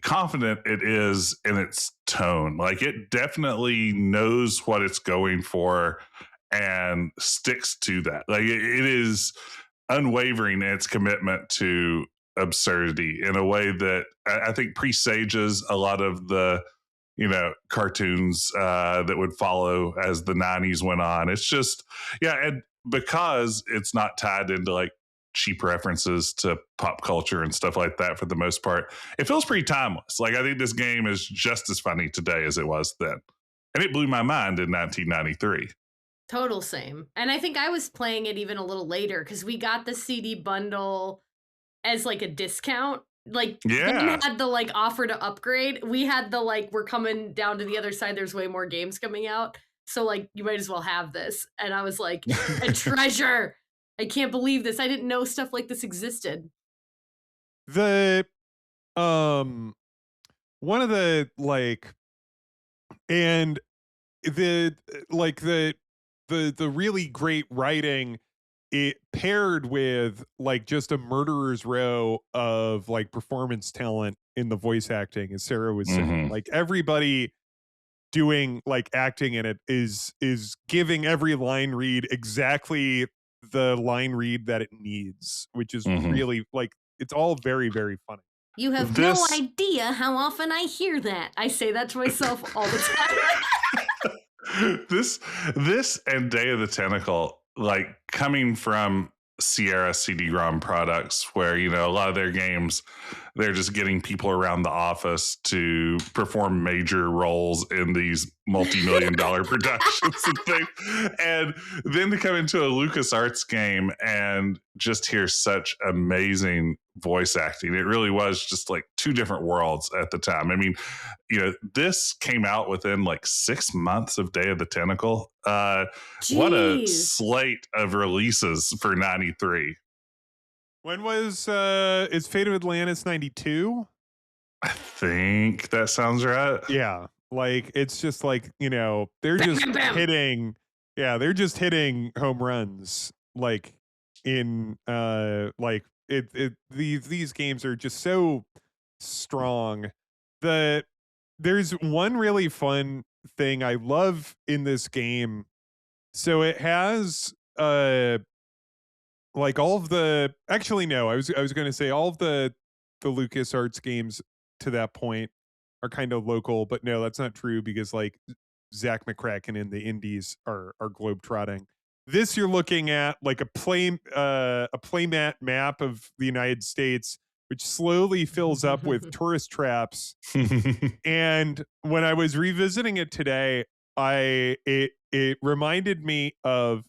confident it is in its tone. Like it definitely knows what it's going for and sticks to that. Like it is unwavering in its commitment to absurdity in a way that I think presages a lot of the cartoons that would follow as the 90s went on. It's just and because it's not tied into like cheap references to pop culture and stuff like that for the most part, it feels pretty timeless. Like I think this game is just as funny today as it was then, and it blew my mind in 1993. Total same. And I think I was playing it even a little later because we got the CD bundle as like a discount. Like Ben had the like offer to upgrade. We had the like, we're coming down to the other side, there's way more games coming out, so like you might as well have this. And I was like, a treasure. I can't believe this. I didn't know stuff like this existed. The one of the like, and the like the really great writing, it paired with like just a murderer's row of like performance talent in the voice acting, as Sarah was saying. Like everybody doing like acting in it is giving every line read exactly the line read that it needs, which is really like, it's all very, very funny. You have no idea how often I hear that. I say that to myself all the time. This and Day of the Tentacle, like coming from Sierra CD-ROM products, where a lot of their games, they're just getting people around the office to perform major roles in these multi-million-dollar productions and things, and then to come into a LucasArts game and just hear such amazing voice acting. It really was just like two different worlds at the time. I mean, this came out within like 6 months of Day of the Tentacle. What a slate of releases for 93. When was is Fate of Atlantis 92? I think that sounds right. Yeah. Like it's just like, they're just hitting they're just hitting home runs like in like these games are just so strong. There's one really fun thing I love in this game. So it has like all of the, actually no, I was going to say all of the LucasArts games to that point are kind of local, but no, that's not true, because like Zach McCracken and the indies are globetrotting. This, you're looking at like a playmat map of the United States, which slowly fills up with tourist traps. And when I was revisiting it today, it reminded me of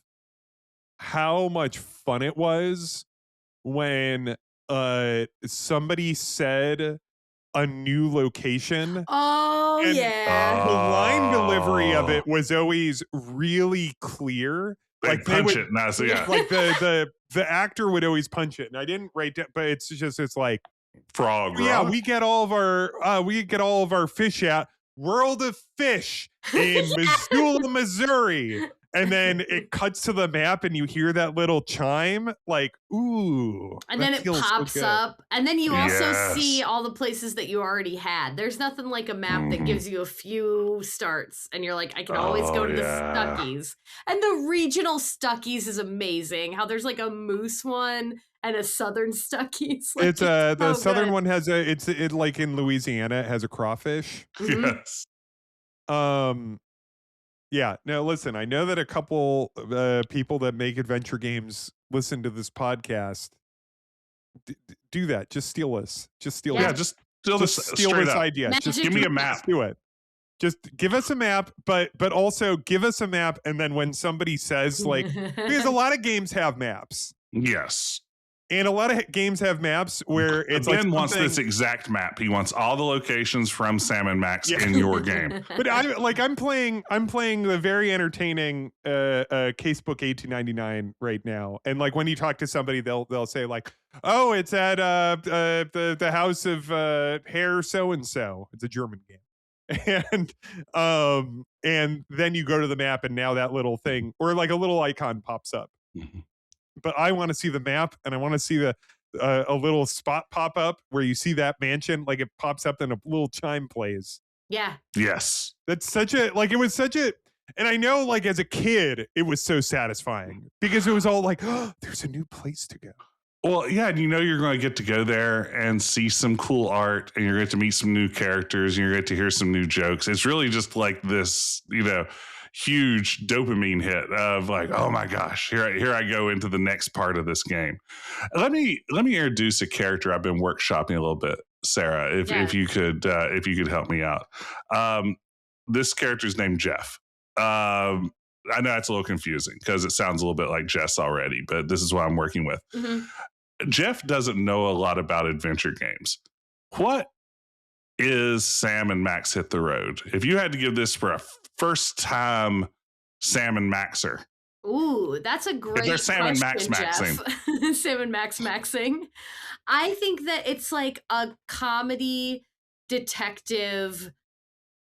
how much fun it was when somebody said a new location. Oh, and yeah. The line delivery of it was always really clear. Like they punch it. No, so yeah. Like the actor would always punch it, and I didn't write down, but it's like frog. Yeah, we get all of our fish out. World of Fish in Missoula, Missouri. and then it cuts to the map and you hear that little chime, like, ooh. And then it pops up. And then you also see all the places that you already had. There's nothing like a map that gives you a few starts and you're like, I can always go to the Stuckies. And the regional Stuckies is amazing. How there's like a moose one and a southern Stuckies. Like, it's the southern one has it like in Louisiana, it has a crawfish. Yes. Yeah, no, listen, I know that a couple people that make adventure games listen to this podcast. Do that. Just steal us. Just steal us. Yeah, just steal this idea. Just give me a map. Just do it. Just give us a map, but also give us a map, and then when somebody says, like, because a lot of games have maps. Yes. And a lot of games have maps where it's Ben wants this exact map. He wants all the locations from Sam and Max in your game. But I'm playing the very entertaining Casebook 1899 right now. And like when you talk to somebody, they'll say like, oh, it's at the house of Herr so and so. It's a German game. And then you go to the map and now that little thing or like a little icon pops up. Mm-hmm. But I want to see the map and I want to see a little spot pop up where you see that mansion, like it pops up and a little chime plays. Yeah. Yes. That's it was such a, and I know like as a kid, it was so satisfying because it was all like, oh, there's a new place to go. Well, yeah, and you're going to get to go there and see some cool art and you're going to meet some new characters and you're going to hear some new jokes. It's really just like this, huge dopamine hit of like, oh my gosh, here I go into the next part of this game. Let me introduce a character I've been workshopping a little bit, Sarah, if you could help me out. This character's named Jeff. I know that's a little confusing because it sounds a little bit like Jess already, but this is what I'm working with. Mm-hmm. Jeff doesn't know a lot about adventure games. What is Sam and Max Hit the Road? If you had to give this for a first time Sam and Maxer. Ooh, that's a great question, Sam and Max Maxing. Sam and Max Maxing. I think that it's like a comedy detective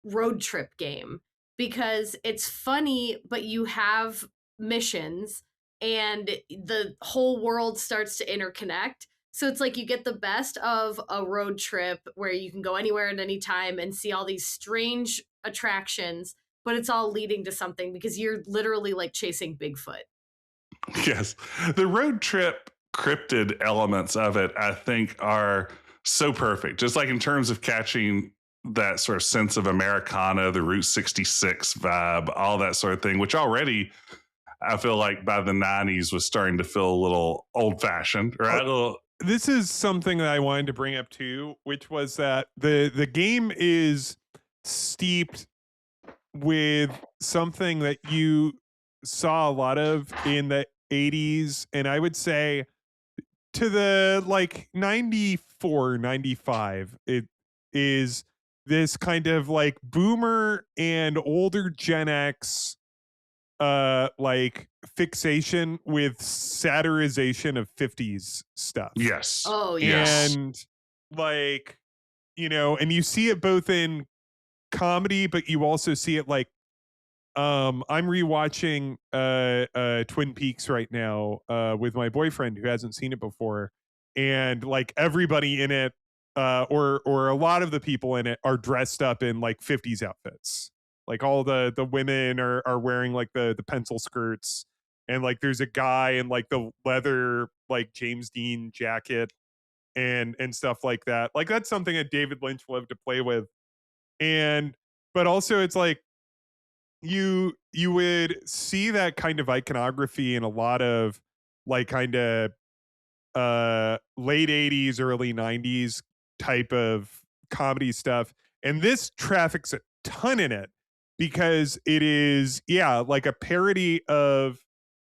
road trip game because it's funny, but you have missions and the whole world starts to interconnect. So it's like you get the best of a road trip where you can go anywhere at any time and see all these strange attractions, but it's all leading to something because you're literally like chasing Bigfoot. Yes. The road trip cryptid elements of it, I think, are so perfect. Just like in terms of catching that sort of sense of Americana, the Route 66 vibe, all that sort of thing, which already I feel like by the 90s was starting to feel a little old fashioned, right? This is something that I wanted to bring up too, which was that the game is steeped with something that you saw a lot of in the 80s, and I would say to the like 94, 95, it is this kind of like boomer and older Gen X like fixation with satirization of 50s stuff. Yes. Oh, yes. And like, and you see it both in comedy, but you also see it like I'm rewatching Twin Peaks right now with my boyfriend who hasn't seen it before, and like everybody in it or a lot of the people in it are dressed up in like 50s outfits. Like all the women are wearing like the pencil skirts, and like there's a guy in like the leather like James Dean jacket and stuff like that. Like that's something that David Lynch loved to play with. But also it's like you would see that kind of iconography in a lot of like kind of late 80s, early 90s type of comedy stuff. And this traffics a ton in it because it is, like a parody of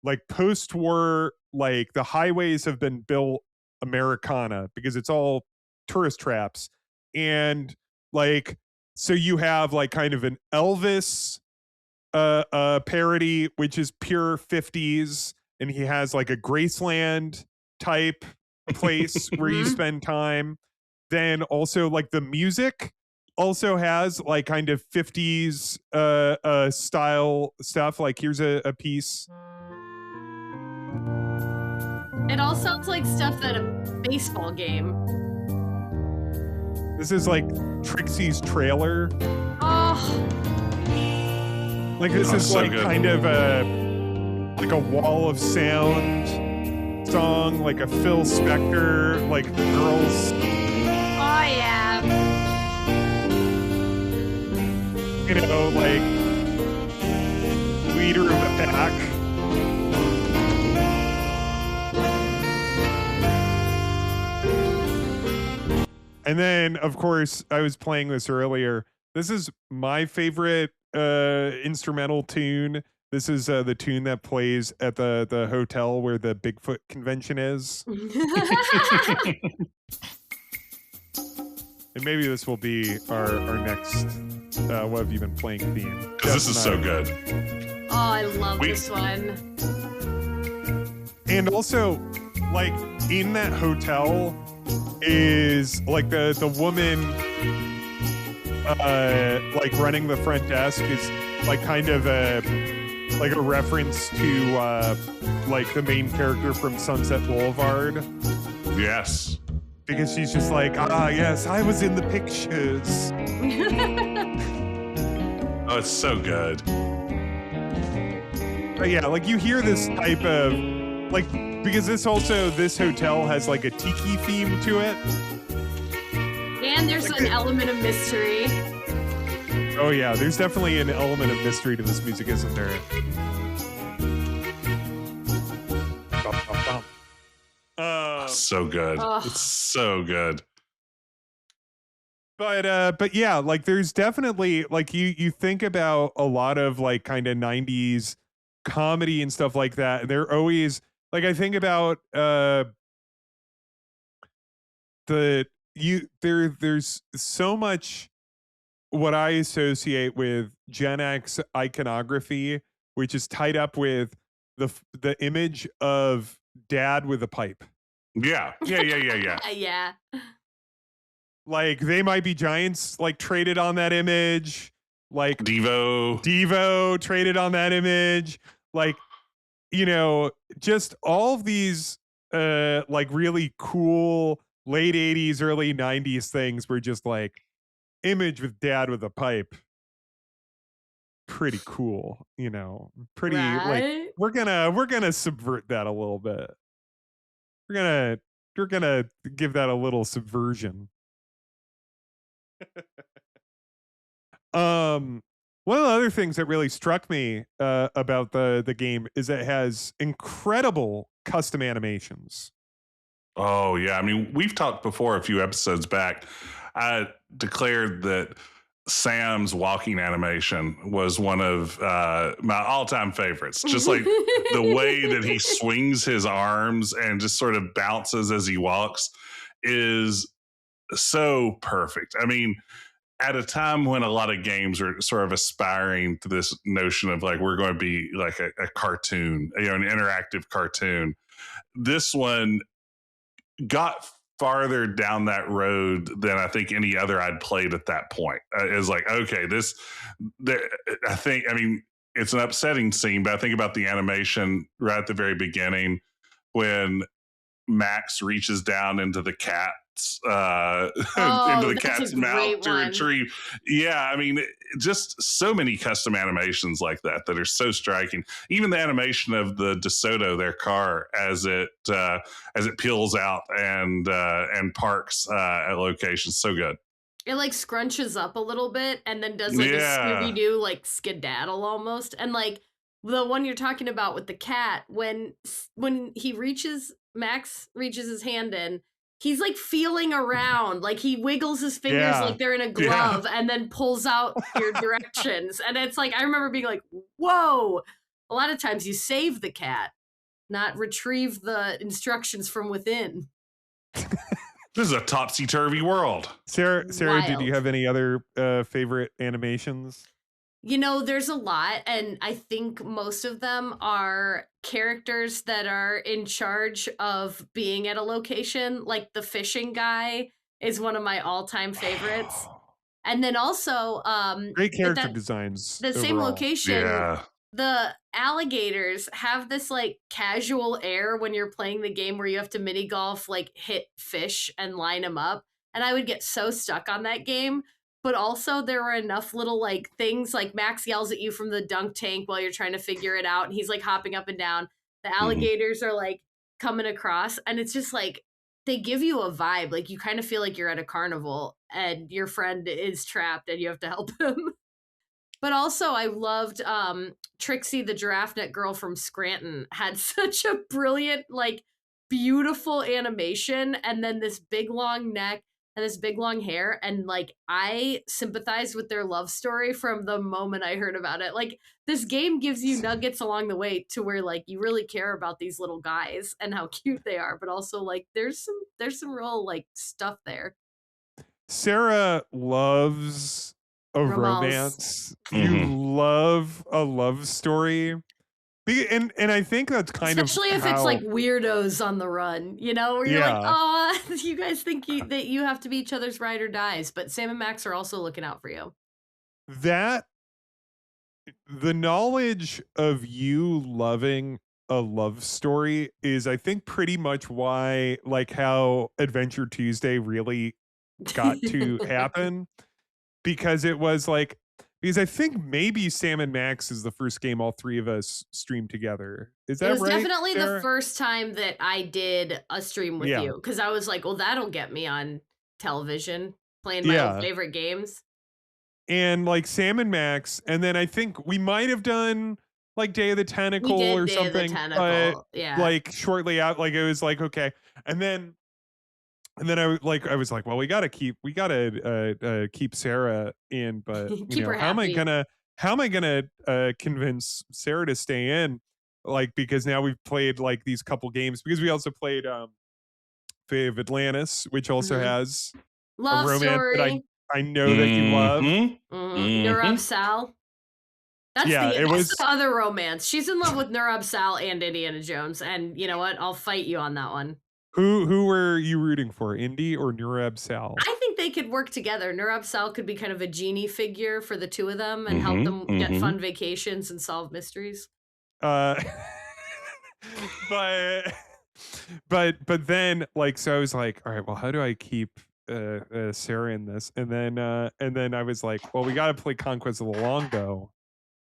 like post-war, like the highways have been built Americana because it's all tourist traps. And like, so you have like kind of an Elvis parody, which is pure 50s. And he has like a Graceland type place where you spend time. Then also like the music also has like kind of 50s style stuff. Like here's a piece. It all sounds like stuff that a baseball game. This is like Trixie's trailer. Oh. Like this is so like good. kind of like a wall of sound song, like a Phil Spector, like girls. Oh yeah. You know, like leader of the pack. And then, of course, I was playing this earlier. This is my favorite instrumental tune. This is the tune that plays at the hotel where the Bigfoot convention is. And maybe this will be our next What Have You Been Playing theme. Because this is so good. Oh, I love this one. And also, like, in that hotel is like the woman like running the front desk is like kind of a reference to like the main character from Sunset Boulevard. Yes. Because she's just like, yes, I was in the pictures. Oh, it's so good. But yeah, like you hear this type of like, because this hotel has like a tiki theme to it. And there's an element of mystery. Oh yeah, there's definitely an element of mystery to this music, isn't there? So good. Ugh. It's so good. But yeah, like there's definitely like you think about a lot of like kind of 90s comedy and stuff like that. They're always like, I think about there's so much what I associate with Gen X iconography, which is tied up with the image of dad with a pipe. Yeah. Yeah. Like they might be giants like traded on that image. Like Devo traded on that image. Like, you know, just all of these like really cool late 80s, early 90s things were just like image with dad with a pipe. Pretty cool, you know. Pretty like we're gonna subvert that a little bit. We're gonna give that a little subversion. One of the other things that really struck me about the game is it has incredible custom animations. Oh yeah. I mean, we've talked before a few episodes back. I declared that Sam's walking animation was one of my all-time favorites. Just like the way that he swings his arms and just sort of bounces as he walks is so perfect. I mean, at a time when a lot of games are sort of aspiring to this notion of like, we're going to be like a cartoon, you know, an interactive cartoon. This one got farther down that road than I think any other I'd played at that point. It was like, okay, I mean, it's an upsetting scene, but I think about the animation right at the very beginning when Max reaches down into the cat's into the cat's mouth to retrieve. Yeah, I mean, just so many custom animations like that are so striking. Even the animation of the DeSoto, their car, as it peels out and parks at locations, so good. It like scrunches up a little bit and then does like a Scooby-Doo like skedaddle almost. And like the one you're talking about with the cat, when Max reaches his hand in, he's like feeling around, like he wiggles his fingers like they're in a glove and then pulls out your directions. And it's like, I remember being like, whoa, a lot of times you save the cat, not retrieve the instructions from within. This is a topsy-turvy world. Sarah, Wild. did you have any other favorite animations? You know, there's a lot, and I think most of them are characters that are in charge of being at a location. Like the fishing guy is one of my all-time favorites. And then also, Great at character that designs the same overall. location, Yeah. the alligators have this like casual air when you're playing the game where you have to mini golf, like hit fish and line them up. And I would get so stuck on that game. But also, there were enough little like things like Max yells at you from the dunk tank while you're trying to figure it out. And he's like hopping up and down. The alligators are like coming across. And it's just like they give you a vibe. Like you kind of feel like you're at a carnival and your friend is trapped and you have to help him. But also, I loved Trixie, the giraffe neck girl from Scranton, had such a brilliant, like, beautiful animation, and then this big long neck and this big long hair. And like, I sympathized with their love story from the moment I heard about it. Like, this game gives you nuggets along the way to where like you really care about these little guys and how cute they are, but also like there's some real like stuff there. Sarah loves a romance. You love a love story. And I think that's kind especially of if it's like weirdos on the run, you know, where you're like, oh, you guys think that you have to be each other's ride or dies, but Sam and Max are also looking out for you. That the knowledge of you loving a love story is, I think, pretty much why, like, how Adventure Tuesday really got to happen, because it was like, because I think maybe Sam and Max is the first game all three of us streamed together. Is that right? It was definitely Sarah? the first time that I did a stream with you, because I was like, well, that'll get me on television playing my old favorite games. And like Sam and Max, and then I think we might have done like Day of the Tentacle or Day something, of the Tentacle. Yeah. like shortly out, like it was like, okay. And then I was like, well, we gotta keep Sarah in, but keep her how am happy. I gonna convince Sarah to stay in? Like, because now we've played like these couple games, because we also played Fate of Atlantis, which also has love a romance story that I know that you love. Nurab Sal. That's the other romance. She's in love with Nurab Sal and Indiana Jones, and you know what? I'll fight you on that one. Who were you rooting for, Indy or Nurab Sal? I think they could work together. Nurab Sal could be kind of a genie figure for the two of them and help them get fun vacations and solve mysteries. But then, like, so I was like, all right, well, how do I keep Sarah in this? And then I was like, well, we got to play Conquest of the Longbow.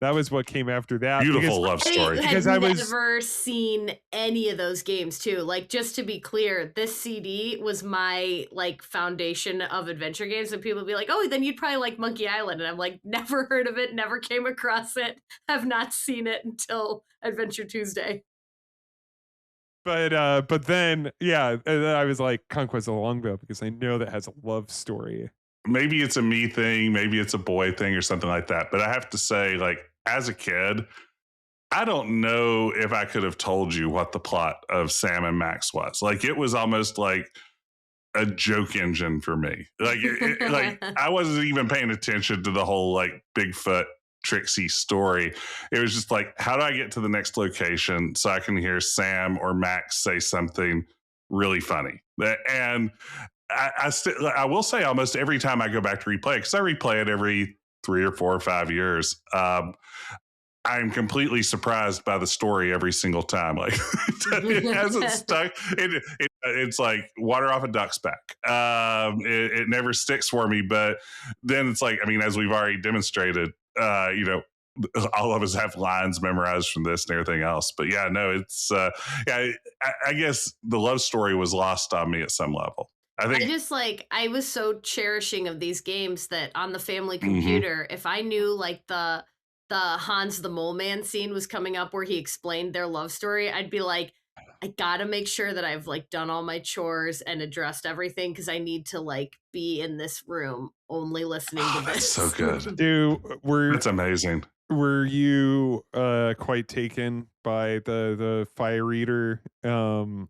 That was what came after that. Beautiful love story. Because I had never seen any of those games too. Like, just to be clear, this CD was my like foundation of adventure games. And people would be like, oh, then you'd probably like Monkey Island. And I'm like, never heard of it, never came across it, have not seen it until Adventure Tuesday. But then, yeah, I was like, Conquest of the Longbow, because I know that has a love story. Maybe it's a me thing, maybe it's a boy thing or something like that. But I have to say, like, as a kid, I don't know if I could have told you what the plot of Sam and Max was. Like, it was almost like a joke engine for me. Like, like I wasn't even paying attention to the whole like Bigfoot Trixie story. It was just like, how do I get to the next location so I can hear Sam or Max say something really funny? And I will say, almost every time I go back to replay it, because I replay it every 3 or 4 or 5 years, I'm completely surprised by the story every single time. Like, it hasn't stuck. It's like water off a duck's back. It never sticks for me. But then it's like, I mean, as we've already demonstrated, all of us have lines memorized from this and everything else. But yeah, no, it's I guess the love story was lost on me at some level. I was so cherishing of these games that on the family computer, if I knew like the Hans the Mole Man scene was coming up where he explained their love story, I'd be like, I gotta make sure that I've like done all my chores and addressed everything, because I need to like be in this room only listening to this. That's so good. That's amazing. Were you quite taken by the fire eater, having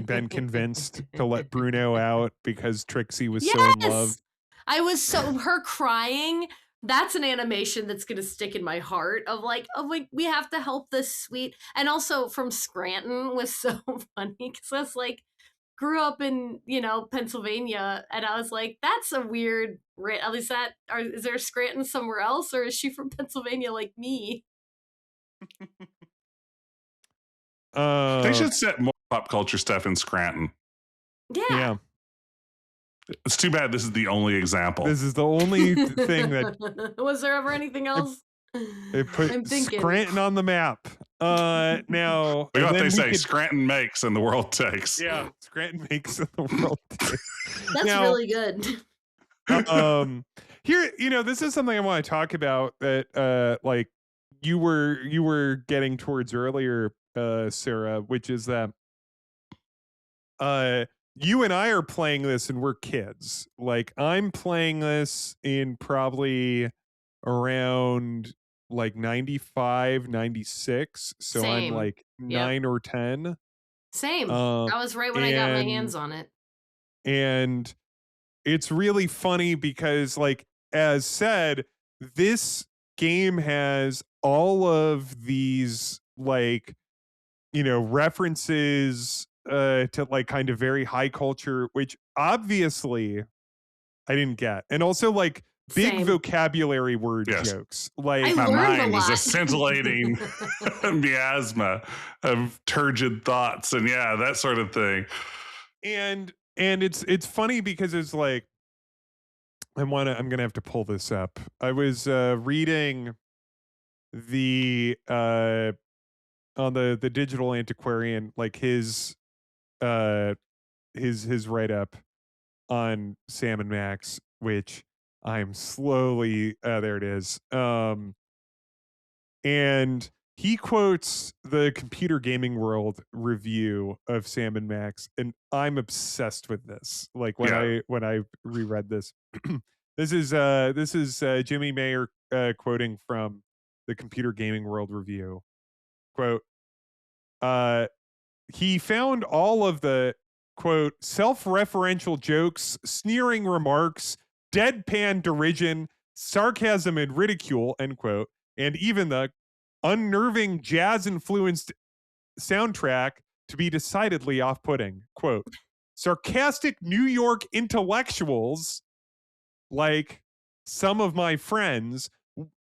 been convinced to let Bruno out because Trixie was so in love? I was her crying. That's an animation that's going to stick in my heart of like, we have to help this sweet. And also from Scranton was so funny, because I was like, grew up in, Pennsylvania, and I was like, that's a weird, at least is there a Scranton somewhere else, or is she from Pennsylvania like me? They should set more pop culture stuff in Scranton. Yeah. It's too bad this is the only example. This is the only thing that... Was there ever anything else? It put Scranton on the map. Now... What they say, Scranton makes and the world takes. Yeah, Scranton makes and the world takes. That's really good. Here, this is something I want to talk about that, like, you were getting towards earlier, Sarah, which is that you and I are playing this and we're kids. Like, I'm playing this in probably around like 95, 96. So Same. I'm like 9 or 10. Same. I was right when I got my hands on it. And it's really funny because, like, as said, this game has all of these, like, references to, like, kind of very high culture, which obviously I didn't get. And also, like, big vocabulary word jokes. Like, my mind is a scintillating miasma of turgid thoughts and that sort of thing. And it's funny because it's like, I'm gonna have to pull this up. I was reading the on the Digital Antiquarian, like his write up on Sam and Max, which I'm slowly there it is. And he quotes the Computer Gaming World review of Sam and Max, and I'm obsessed with this. Like, when I reread this, this is Jimmy Mayer quoting from the Computer Gaming World review. Quote, he found all of the, quote, self-referential jokes, sneering remarks, deadpan derision, sarcasm and ridicule, end quote, and even the unnerving jazz-influenced soundtrack to be decidedly off-putting. Quote, sarcastic New York intellectuals, like some of my friends,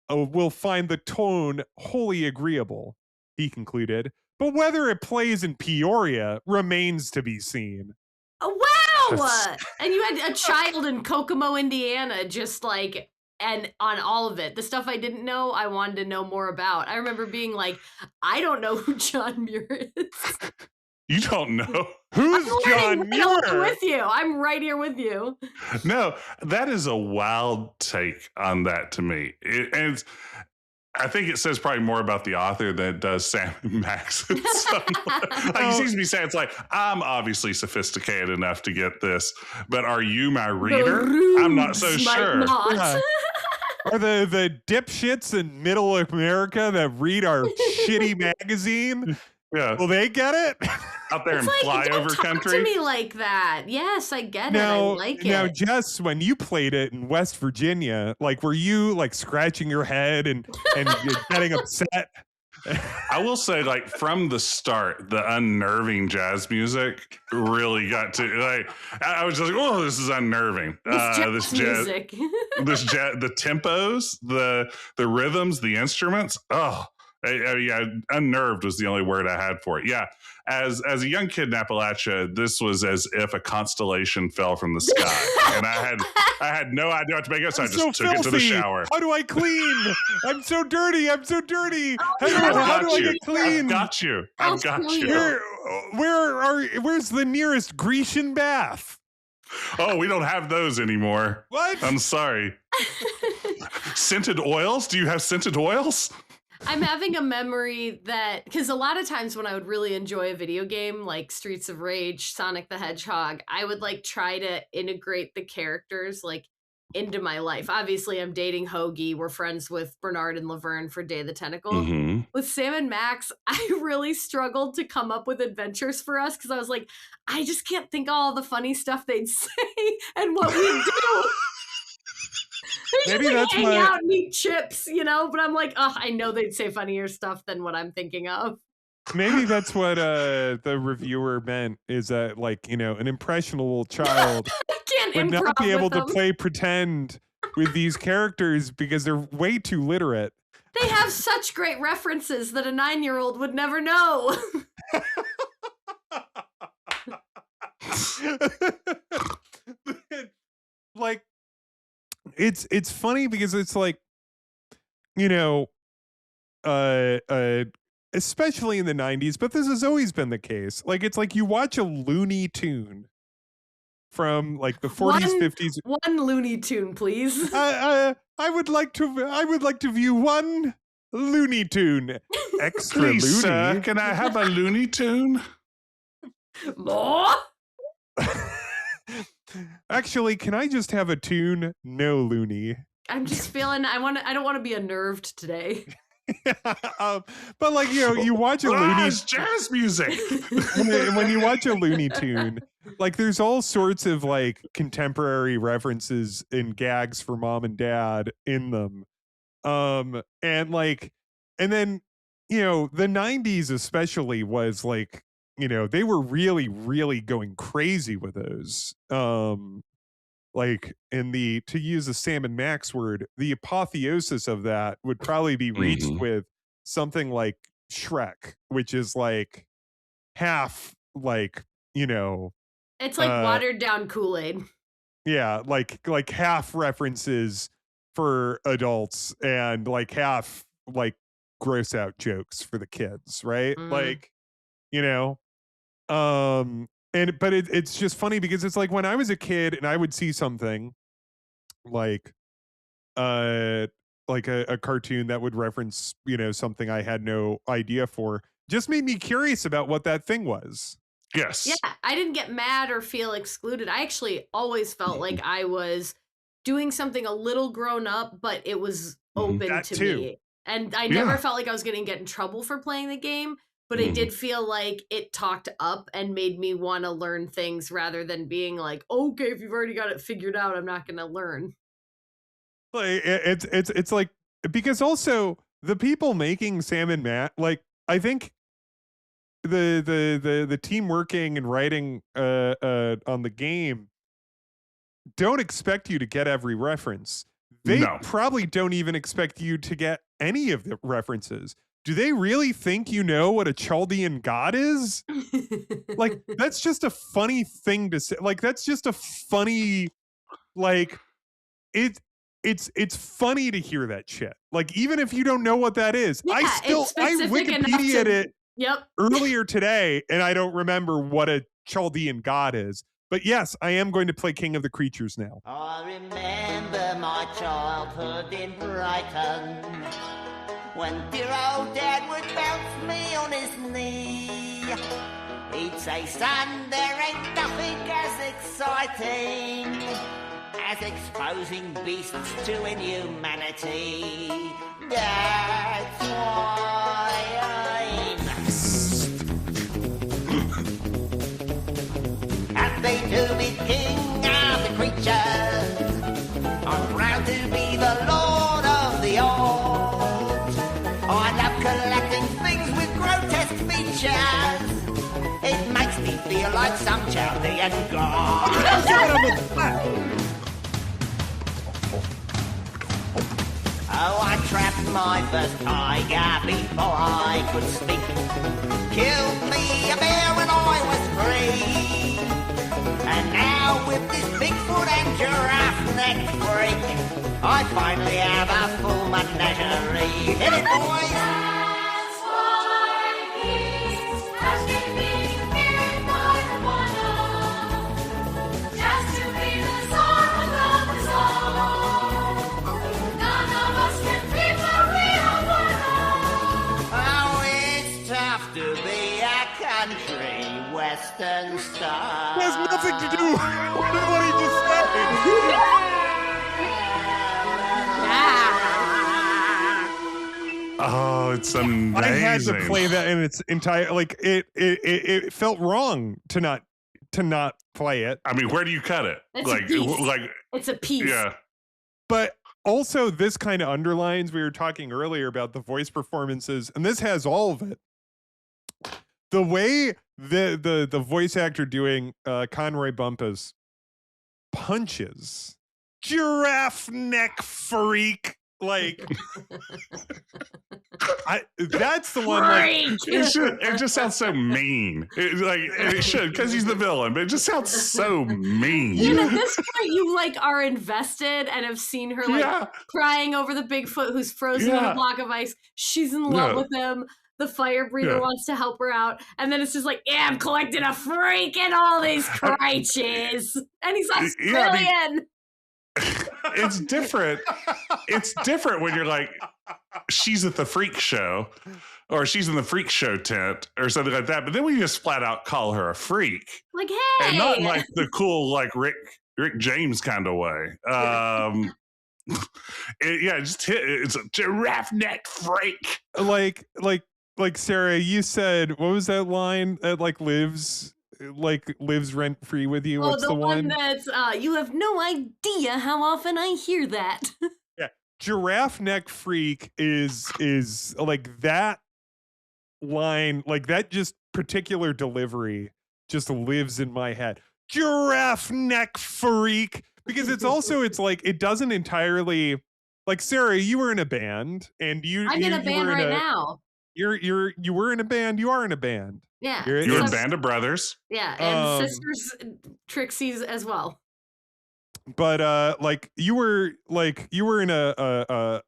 will find the tone wholly agreeable, he concluded. But whether it plays in Peoria remains to be seen. Oh, wow! And you had a child in Kokomo, Indiana, just like, and on all of it. The stuff I didn't know, I wanted to know more about. I remember being like, I don't know who John Muir is. You don't know? Who's John Muir? I'm with you. I'm right here with you. No, that is a wild take on that to me. I think it says probably more about the author than it does Sam and Max. Like, he seems to be saying, it's like, I'm obviously sophisticated enough to get this, but are you my reader? I'm not so sure. Are the dipshits in middle America that read our shitty magazine? Yeah. Will they get it? Out there in flyover country? To me like that. Yes, I get it. I like it. Now, Jess, when you played it in West Virginia, like, were you like scratching your head and getting upset? I will say, like, from the start, the unnerving jazz music really got to, like, I was just like, oh, this is unnerving. This jazz music. The tempos, the rhythms, the instruments. Oh, yeah, unnerved was the only word I had for it. Yeah, as a young kid in Appalachia, this was as if a constellation fell from the sky, and I had no idea what to make of it, so I just took it to the shower. How do I clean? I'm so dirty. How do I get clean? I've got you. Where's the nearest Grecian bath? Oh, we don't have those anymore. What? I'm sorry. Scented oils? Do you have scented oils? I'm having a memory that, because a lot of times when I would really enjoy a video game like Streets of Rage, Sonic the Hedgehog, I would like try to integrate the characters like into my life. Obviously, I'm dating Hoagie. We're friends with Bernard and Laverne for Day of the Tentacle. Mm-hmm. With Sam and Max, I really struggled to come up with adventures for us because I was like, I just can't think of all the funny stuff they'd say and what we do. Maybe just, like, that's hang out and eat chips, but I'm like, oh, I know they'd say funnier stuff than what I'm thinking of. maybe that's what the reviewer meant, is that, like, you know, an impressionable child I can't would not improv be able with to them. play pretend with these characters because they're way too literate. They have such great references that a 9-year-old would never know. Like, it's funny because it's like, you know, especially in the 90s, but this has always been the case. Like, it's like you watch a Looney Tune from like the 40s, 50s. One Looney Tune, please. I would like to view one Looney Tune. Extra Please, loony. sir, can I have a Looney Tune? More? Actually, can I just have a tune? No loony. I'm just feeling I don't want to be unnerved today. But like, you know, you watch a Looney It's jazz music. when you watch a Looney Tune, like there's all sorts of like contemporary references and gags for mom and dad in them. And like, and then, you know, the 90s especially was like, you know, they were really, really going crazy with those. Like in the, to use a Sam and Max word, the apotheosis of that would probably be reached with something like Shrek, which is like half like, you know, It's like watered down Kool-Aid. Yeah, like half references for adults and like half like gross out jokes for the kids, right? Like, you know, but it's just funny because it's like when I was a kid and I would see something like a cartoon that would reference, you know, something I had no idea for, just made me curious about what that thing was. Yes. Yeah, I didn't get mad or feel excluded. I actually always felt like I was doing something a little grown up, but it was open That to too. me. And I never felt like I was going to get in trouble for playing the game, but it did feel like it talked up and made me want to learn things rather than being like, okay, if you've already got it figured out, I'm not going to learn. Like it's like, because also the people making Sam and Matt, like I think the team working and writing on the game don't expect you to get every reference. They probably don't even expect you to get any of the references. Do they really think you know what a Chaldean god is? Like, that's just a funny thing to say. Like, that's just a funny, like, it's funny to hear that shit. Like, even if you don't know what that is, Yeah, I Wikipedia'd it Yep. earlier today, and I don't remember what a Chaldean god is. But yes, I am going to play King of the Creatures now. I remember my childhood in Brighton, when dear old Dad would bounce me on his knee. He'd say, son, there ain't nothing as exciting as exposing beasts to inhumanity. That's why I'm happy to be king of the creatures. I'm proud to be the lord of the old. I love collecting things with grotesque features. It makes me feel like some Chaldean god. Oh, I trapped my first tiger before I could speak. Killed me a bear when I was 3. And now with this Bigfoot and giraffe neck freak, I finally have a full menagerie. Hit it, boys! That's why he's asking me feared by the one just to be the song of the song. None of us can be where we are one. Oh, it's tough to be a country western star. It has nothing to do with what he just said. Oh, it's amazing. I had to play that in its entire, like it felt wrong to not play it. I mean, where do you cut it? It's a piece. like It's a piece. yeah. But also this kind of underlines, we were talking earlier about the voice performances, and this has all of it. the way the voice actor doing Conroy Bumpus punches giraffe neck freak, like that's the one. Like, it just sounds so mean. It should, because he's the villain, but it just sounds so mean. And at this point, you like are invested and have seen her like crying over the Bigfoot who's frozen in a block of ice. She's in love with him. The fire breather wants to help her out, and then it's just like, I'm collecting a freak and all these crutches, and he's Australian. It's different. It's different when you're like, she's at the freak show, or she's in the freak show tent, or something like that. But then we just flat out call her a freak, like, hey, and not in like the cool like Rick James kind of way. It's a giraffe neck freak. Like Sarah, you said, what was that line that lives rent free with you? What's the one that's you have no idea how often I hear that. Yeah, giraffe neck freak is like that line, like that just particular delivery just lives in my head. Giraffe neck freak, because it's like it doesn't entirely, like, Sarah, you were in a band, and I'm in a band right now. You were in a band. You are in a band. Yeah, you're a band of brothers. Yeah, and sisters, Trixies as well. But like you were in a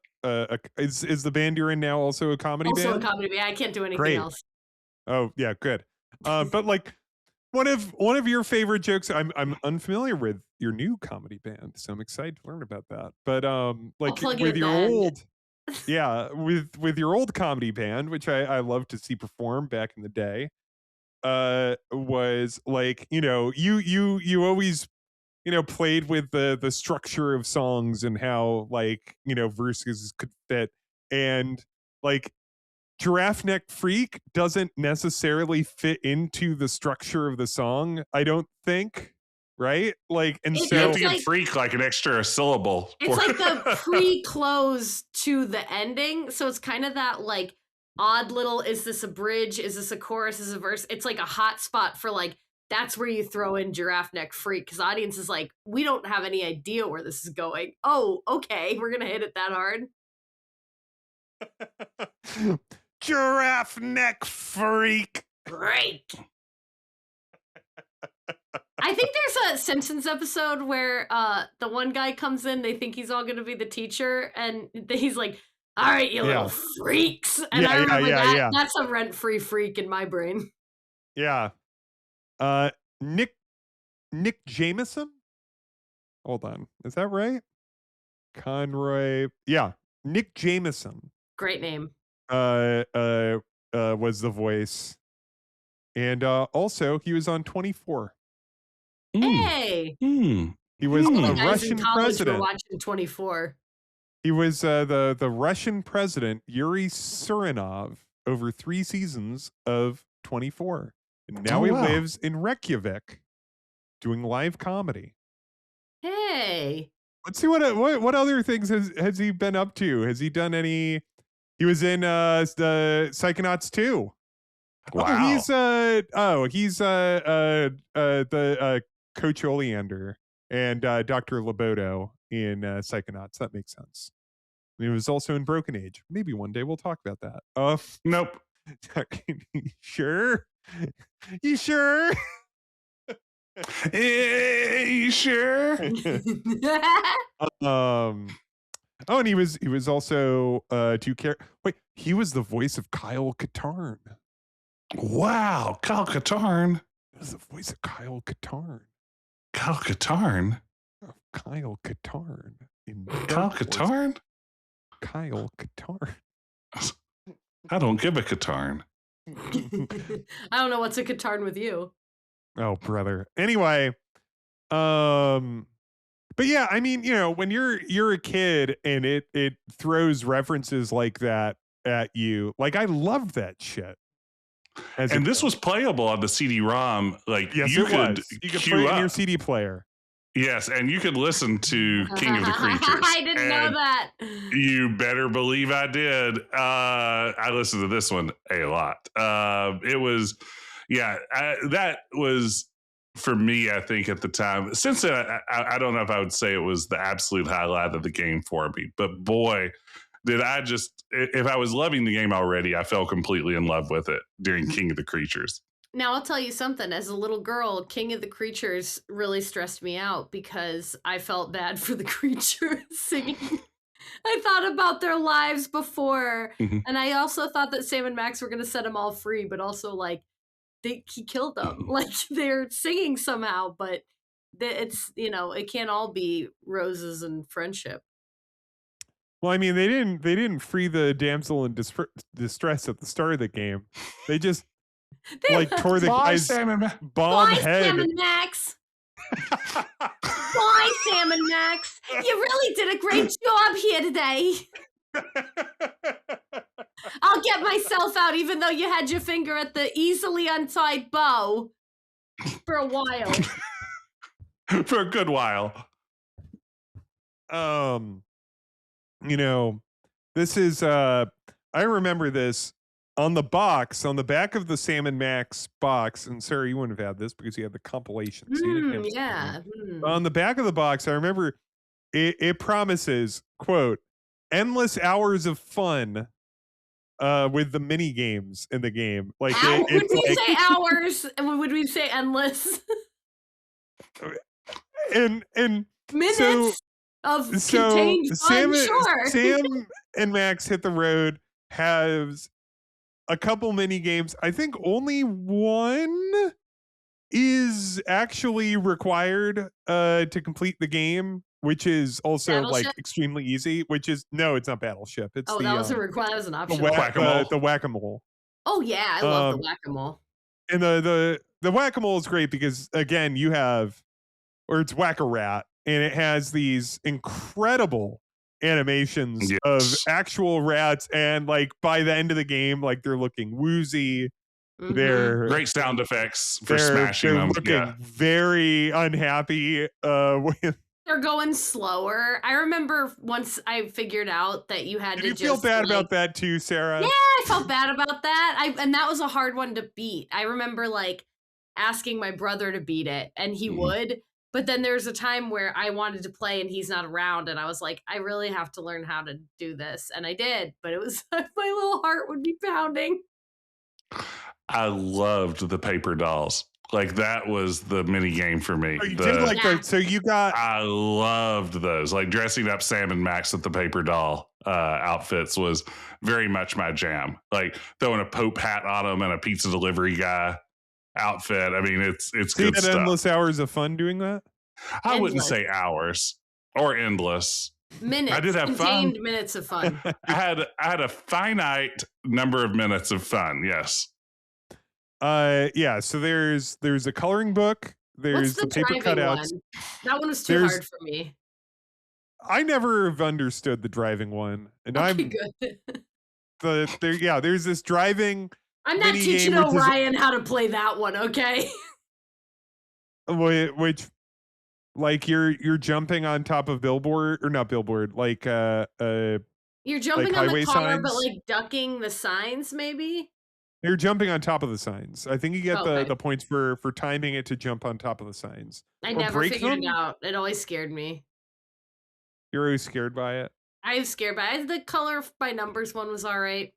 is the band you're in now also a comedy band? Also a comedy band. I can't do anything else. Oh yeah, good. But like one of your favorite jokes. I'm unfamiliar with your new comedy band, so I'm excited to learn about that. But like with your old. Yeah, with your old comedy band, which I love to see perform back in the day, was like, you always, played with the structure of songs and how, like, verses could fit, and like Giraffe Neck Freak doesn't necessarily fit into the structure of the song, I don't think. Right? Like, and so you have to give freak like an extra syllable. It's like the pre-close to the ending. So it's kind of that like odd little, is this a bridge? Is this a chorus? Is this a verse? It's like a hot spot for like, that's where you throw in Giraffe Neck Freak, because audience is like, we don't have any idea where this is going. Oh, okay, we're gonna hit it that hard. Giraffe Neck Freak. Great. I think there's a Simpsons episode where the one guy comes in, they think he's all going to be the teacher, and he's like, all right, you little freaks. And I remember that's a rent-free freak in my brain. Yeah. Nick Jameson? Hold on. Is that right? Conroy. Yeah. Nick Jameson. Great name. Was the voice. And also, he was on 24. Hey, he was the Russian president. Watching 24. He was the Russian president Yuri Surinov over 3 seasons of 24, and now he lives in Reykjavik, doing live comedy. Hey, let's see what other things has he been up to? Has he done any? He was in the Psychonauts 2. Wow. He's the Coach Oleander and Dr. Loboto in Psychonauts. That makes sense. He was also in Broken Age. Maybe one day we'll talk about that. Nope. Sure? You sure? You sure? And he was also wait, he was the voice of Kyle Katarn. Wow, Kyle Katarn. He was the voice of Kyle Katarn. Kyle Katarn? Kyle Katarn. Kyle Katarn? Kyle Katarn. I don't give a Katarn. I don't know what's a Katarn with you. Oh, brother. Anyway, but yeah, I mean, when you're a kid and it throws references like that at you, like, I love that shit. And this was playable on the CD-ROM. Like, yes, you it could was. You could put it in your CD player. Yes, and you could listen to King of the Creatures. I didn't know and that. You better believe I did. I listened to this one a lot. It was, that was for me, I think at the time. Since then, I don't know if I would say it was the absolute highlight of the game for me, but boy, did I just, if I was loving the game already, I fell completely in love with it during King of the Creatures. Now, I'll tell you something. As a little girl, King of the Creatures really stressed me out because I felt bad for the creatures singing. I thought about their lives before. Mhm. And I also thought that Sam and Max were going to set them all free, but also, like, he killed them. Like, they're singing somehow, but it's, it can't all be roses and friendship. Well, I mean, they didn't free the damsel in distress at the start of the game. They just tore the Bye, guy's Sam and Max. bomb Bye, head. Sam and Max. Bye, Sam and Max. You really did a great job here today. I'll get myself out, even though you had your finger at the easily untied bow for a while. For a good while. This is I remember this on the box, on the back of the Sam and Max box, and Sarah, you wouldn't have had this because you had the compilation. So you didn't have this Yeah. one. On the back of the box, I remember it promises, quote, endless hours of fun with the mini games in the game. Like Would we say hours? And would we say endless? and Minutes of contained fun, sure. Sam and Max Hit the Road has a couple mini games. I think only one is actually required to complete the game, which is also Battleship? like extremely easy. Which is no, it's not Battleship. It's Oh, the, that wasn't required. That was an option. Whack-a-mole. The whack-a-mole. Oh yeah, I love the whack-a-mole. And the whack-a-mole is great because again, you have, or it's whack-a-rat, and it has these incredible animations Yes. of actual rats, and like by the end of the game, like they're looking woozy. Mhm. They're Great sound effects for smashing them. looking Yeah. very unhappy. With, They're going slower. I remember once I figured out that you had did to you just feel bad like, about that too, Sarah? Yeah, I felt bad about that. And that was a hard one to beat. I remember like asking my brother to beat it, and he would. But then there's a time where I wanted to play and he's not around, and I was like, I really have to learn how to do this, and I did. But it was my little heart would be pounding. I loved the paper dolls. Like that was the mini game for me. Oh, you did like that. So you got. I loved those. Like dressing up Sam and Max with the paper doll outfits was very much my jam. Like throwing a Pope hat on them and a pizza delivery guy outfit. I mean, it's So you good had stuff. endless hours of fun doing that. I wouldn't Endless. say hours or endless. Minutes. I did have contained fun. minutes of fun. I had a finite number of minutes of fun. Yes. Yeah. So there's a coloring book. There's What's the paper driving cutouts. one? That one was too There's- hard for me. I never have understood the driving one, and Okay, good. there's this driving. I'm not mini teaching game, which is- Orion how to play that one, okay? Which like you're jumping on top of billboard, or not billboard, like You're jumping on highway the car, but signs? like ducking the signs, maybe? you're jumping on top of the signs. I think you get Okay. the points for timing it to jump on top of the signs. I Or never break figured them? it out. It always scared me. You're always scared by it. I was scared by it. The color by numbers one was all right.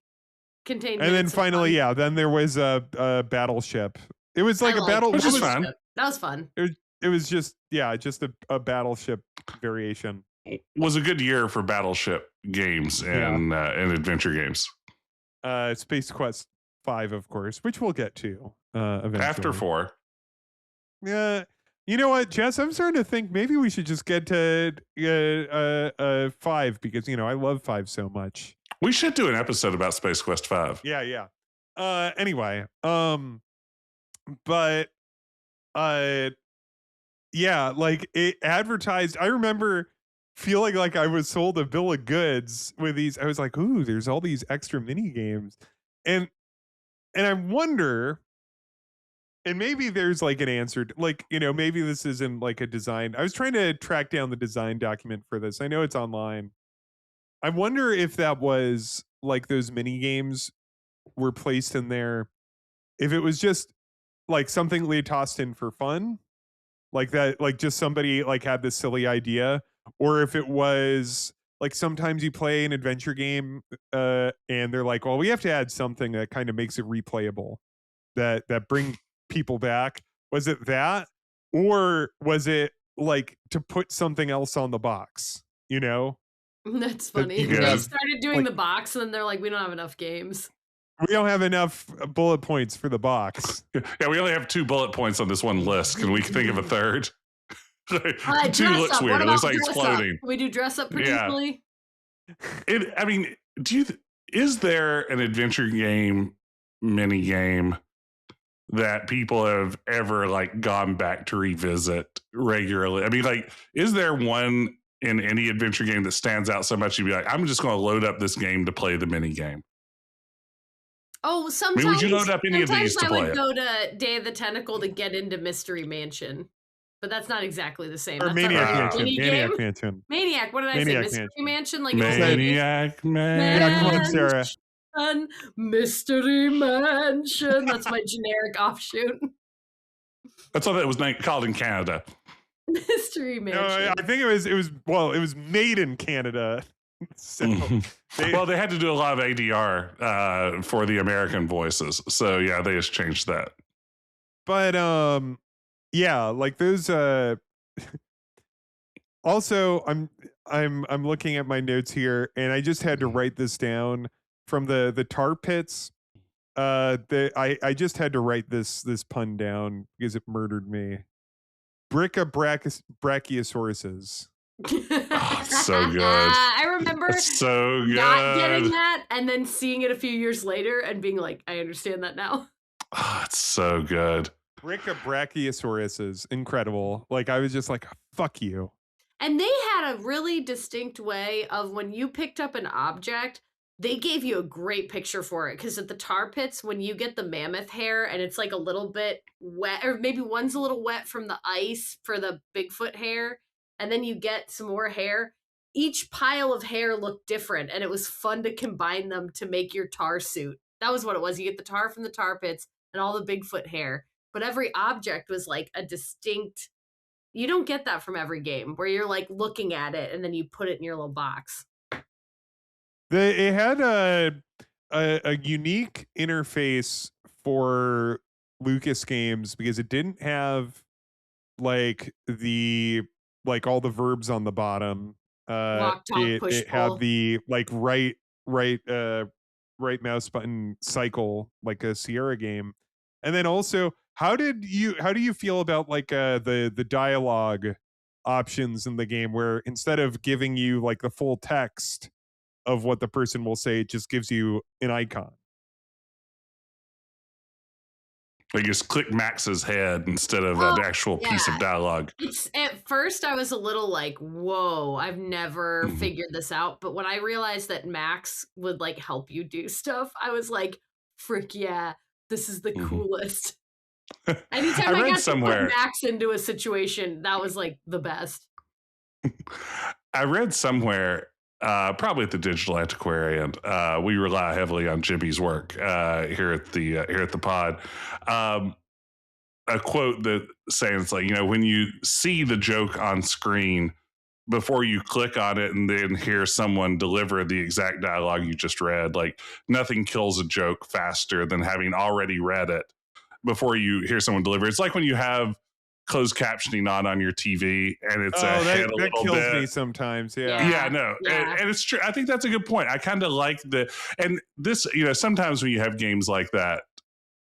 Contained And then minutes of finally, fun. yeah, then there was a battleship. It was like I a liked battle. Which It is was, fun. That was fun. it was just a battleship variation. Was a good year for battleship games and adventure games. Space Quest 5, of course, which we'll get to eventually. After 4. Yeah. You know what, Jess? I'm starting to think maybe we should just get to 5 because I love 5 so much. We should do an episode about Space Quest 5. Yeah. Anyway, but yeah, like it advertised. I remember feeling like I was sold a bill of goods with these. I was like, ooh, there's all these extra mini games, and I wonder And maybe there's like an answer, like, maybe this isn't like a design. I was trying to track down the design document for this. I know it's online. I wonder if that was like those mini games were placed in there. If it was just like something they tossed in for fun, like that, like just somebody like had this silly idea, or if it was like sometimes you play an adventure game and they're like, well, we have to add something that kind of makes it replayable, that bring people back. Was it that, or was it like to put something else on the box? That's That funny. you could They have, started doing like- the box, and then they're like, we don't have enough games. We don't have enough bullet points for the box. Yeah, we only have 2 bullet points on this one list. Can we think of a third? 2 Dress looks up. weird. What It looks about like dress exploding. Up? Can we do dress up Yeah. particularly? I mean, is there an adventure game, mini game that people have ever like gone back to revisit regularly? I mean, like, is there one in any adventure game that stands out so much you'd be like, I'm just going to load up this game to play the mini game? Oh, I sometimes. mean, would you load up any of these to I play would it? go to Day of the Tentacle to get into Mystery Mansion, but that's not exactly the same. Or That's Maniac a Mansion. mini Maniac game. Mansion. Maniac. What did I Maniac say? Mystery Mansion. Mansion. Like Maniac Man. Yeah, come on, Sarah. Mansion, Mystery Mansion. That's my generic offshoot. That's all that was called in Canada. Mystery No, Mansion. I think it was made in Canada. So they, Well, they had to do a lot of ADR for the American voices. So yeah, they just changed that. but yeah, like those also I'm looking at my notes here, and I just had to write this down from the tar pits. I just had to write this pun down because it murdered me. Brachiosauruses. Oh, it's so good. I remember It's so good. not getting that and then seeing it a few years later and being like, I understand that now. Oh, it's so good. Brachiosauruses. Incredible. Like I was just like, fuck you. And they had a really distinct way of when you picked up an object, they gave you a great picture for it. Because at the tar pits, when you get the mammoth hair and it's like a little bit wet, or maybe one's a little wet from the ice for the Bigfoot hair, and then you get some more hair, each pile of hair looked different. And it was fun to combine them to make your tar suit. That was what it was. You get the tar from the tar pits and all the Bigfoot hair. But every object was like a distinct. You don't get that from every game where you're like looking at it and then you put it in your little box. It had a unique interface for Lucas games because it didn't have like all the verbs on the bottom. Walk, talk, push, it had pull. the like right mouse button cycle like a Sierra game. And then also, how do you feel about like the dialogue options in the game where instead of giving you like the full text of what the person will say, it just gives you an icon? Like just click Max's head instead of an actual piece of yeah. dialogue. It's at first I was a little like, whoa, I've never figured this out. But when I realized that Max would like help you do stuff, I was like, frick yeah, this is the coolest. Anytime I read got somewhere- to put Max into a situation, that was like the best. I read somewhere, probably at the Digital Antiquarian, we rely heavily on Jimmy's work here at the pod. A quote that saying it's like, when you see the joke on screen before you click on it and then hear someone deliver the exact dialogue you just read, like nothing kills a joke faster than having already read it before you hear someone deliver. It's like when you have closed captioning on your TV and it's ahead a that little kills bit. me sometimes. Yeah. Yeah, no, Yeah. and it's true. I think that's a good point. I kind of like and this, sometimes when you have games like that,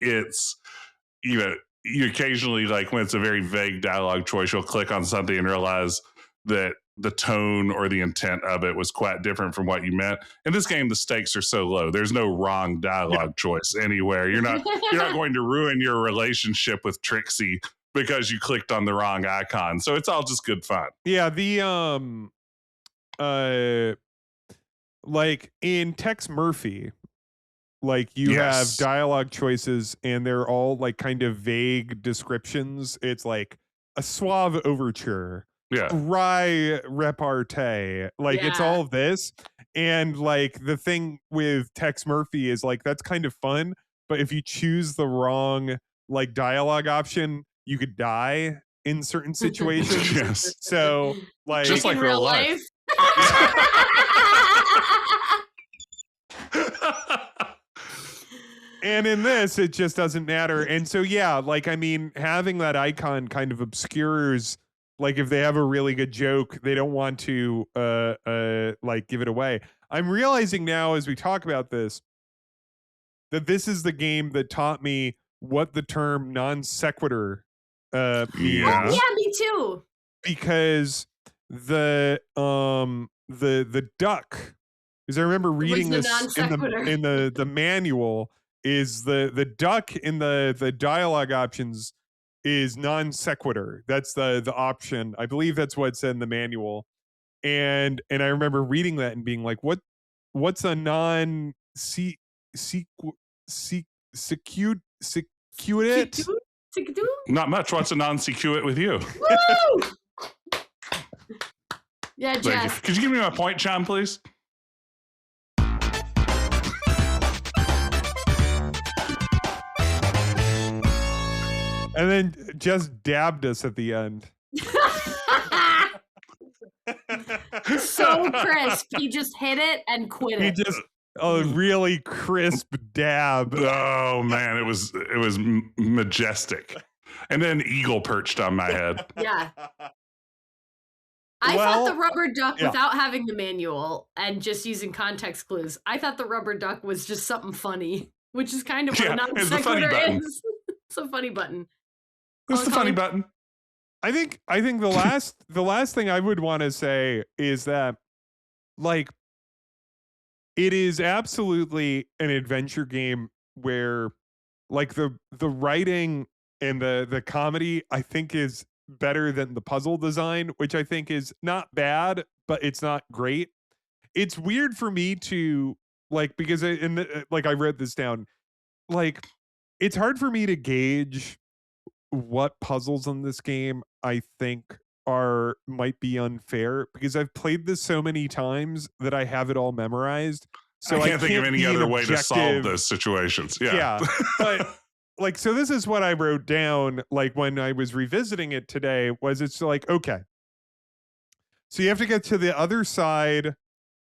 it's, you occasionally, like when it's a very vague dialogue choice, you'll click on something and realize that the tone or the intent of it was quite different from what you meant. In this game, the stakes are so low. There's no wrong dialogue choice anywhere. You're not going to ruin your relationship with Trixie because you clicked on the wrong icon. So it's all just good fun. Yeah, the like in Tex Murphy, Like you have Yes. dialogue choices and they're all like kind of vague descriptions. It's like a suave overture, Yeah. wry repartee. Like it's Yeah. all of this. And like the thing with Tex Murphy is like that's kind of fun, but if you choose the wrong like dialogue option, you could die in certain situations. Yes. So like Just like in real real life. and in this it just doesn't matter. And so yeah, like I mean having that icon kind of obscures like if they have a really good joke, they don't want to like give it away. I'm realizing now as we talk about this that this is the game that taught me what the term non sequitur means. Yeah. Yeah, me too. Because the duck, because I remember reading the this non sequitur. in the manual, is the duck in the dialogue options is non sequitur. That's the option. I believe that's what's in the manual. And I remember reading that and being like, what's a non sequitur? Not much. What's a non-sequitur with you? Woo! Yeah, Thank you. Jess. Could you give me my point, John, please? And then just dabbed us at the end. So crisp. He just hit it and quit He it. just a really crisp dab. Oh man, it was majestic. And then eagle perched on my head. Yeah. I Well, thought the rubber duck, yeah. without having the manual and just using context clues, I thought the rubber duck was just something funny, which is kind of what Yeah, a non it's the funny sequitur button. is. It's a funny button. That's the funny button. I think the last thing I would want to say is that like it is absolutely an adventure game where like the writing and the comedy I think is better than the puzzle design, which I think is not bad, but it's not great. It's weird for me to like because like I wrote this down, like it's hard for me to gauge what puzzles in this game I think might be unfair because I've played this so many times that I have it all memorized. So I can't think of any be an other way to solve objective- those situations. Yeah. Yeah, but like so this is what I wrote down like when I was revisiting it today was it's like okay. So you have to get to the other side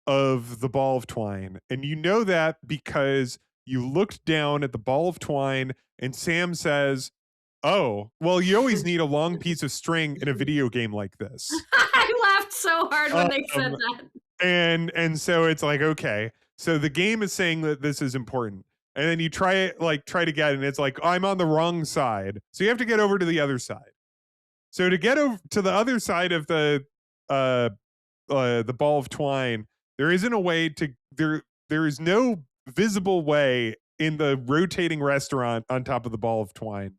of the ball of twine and you know that because you looked down at the ball of twine and Sam says, "Oh, well, you always need a long piece of string in a video game like this." I laughed so hard when they said that. And so it's like, okay, so the game is saying that this is important. And then you try to get it, and it's like, I'm on the wrong side. So you have to get over to the other side. So to get over to the other side of the ball of twine, there isn't a way to there is no visible way in the rotating restaurant on top of the ball of twine.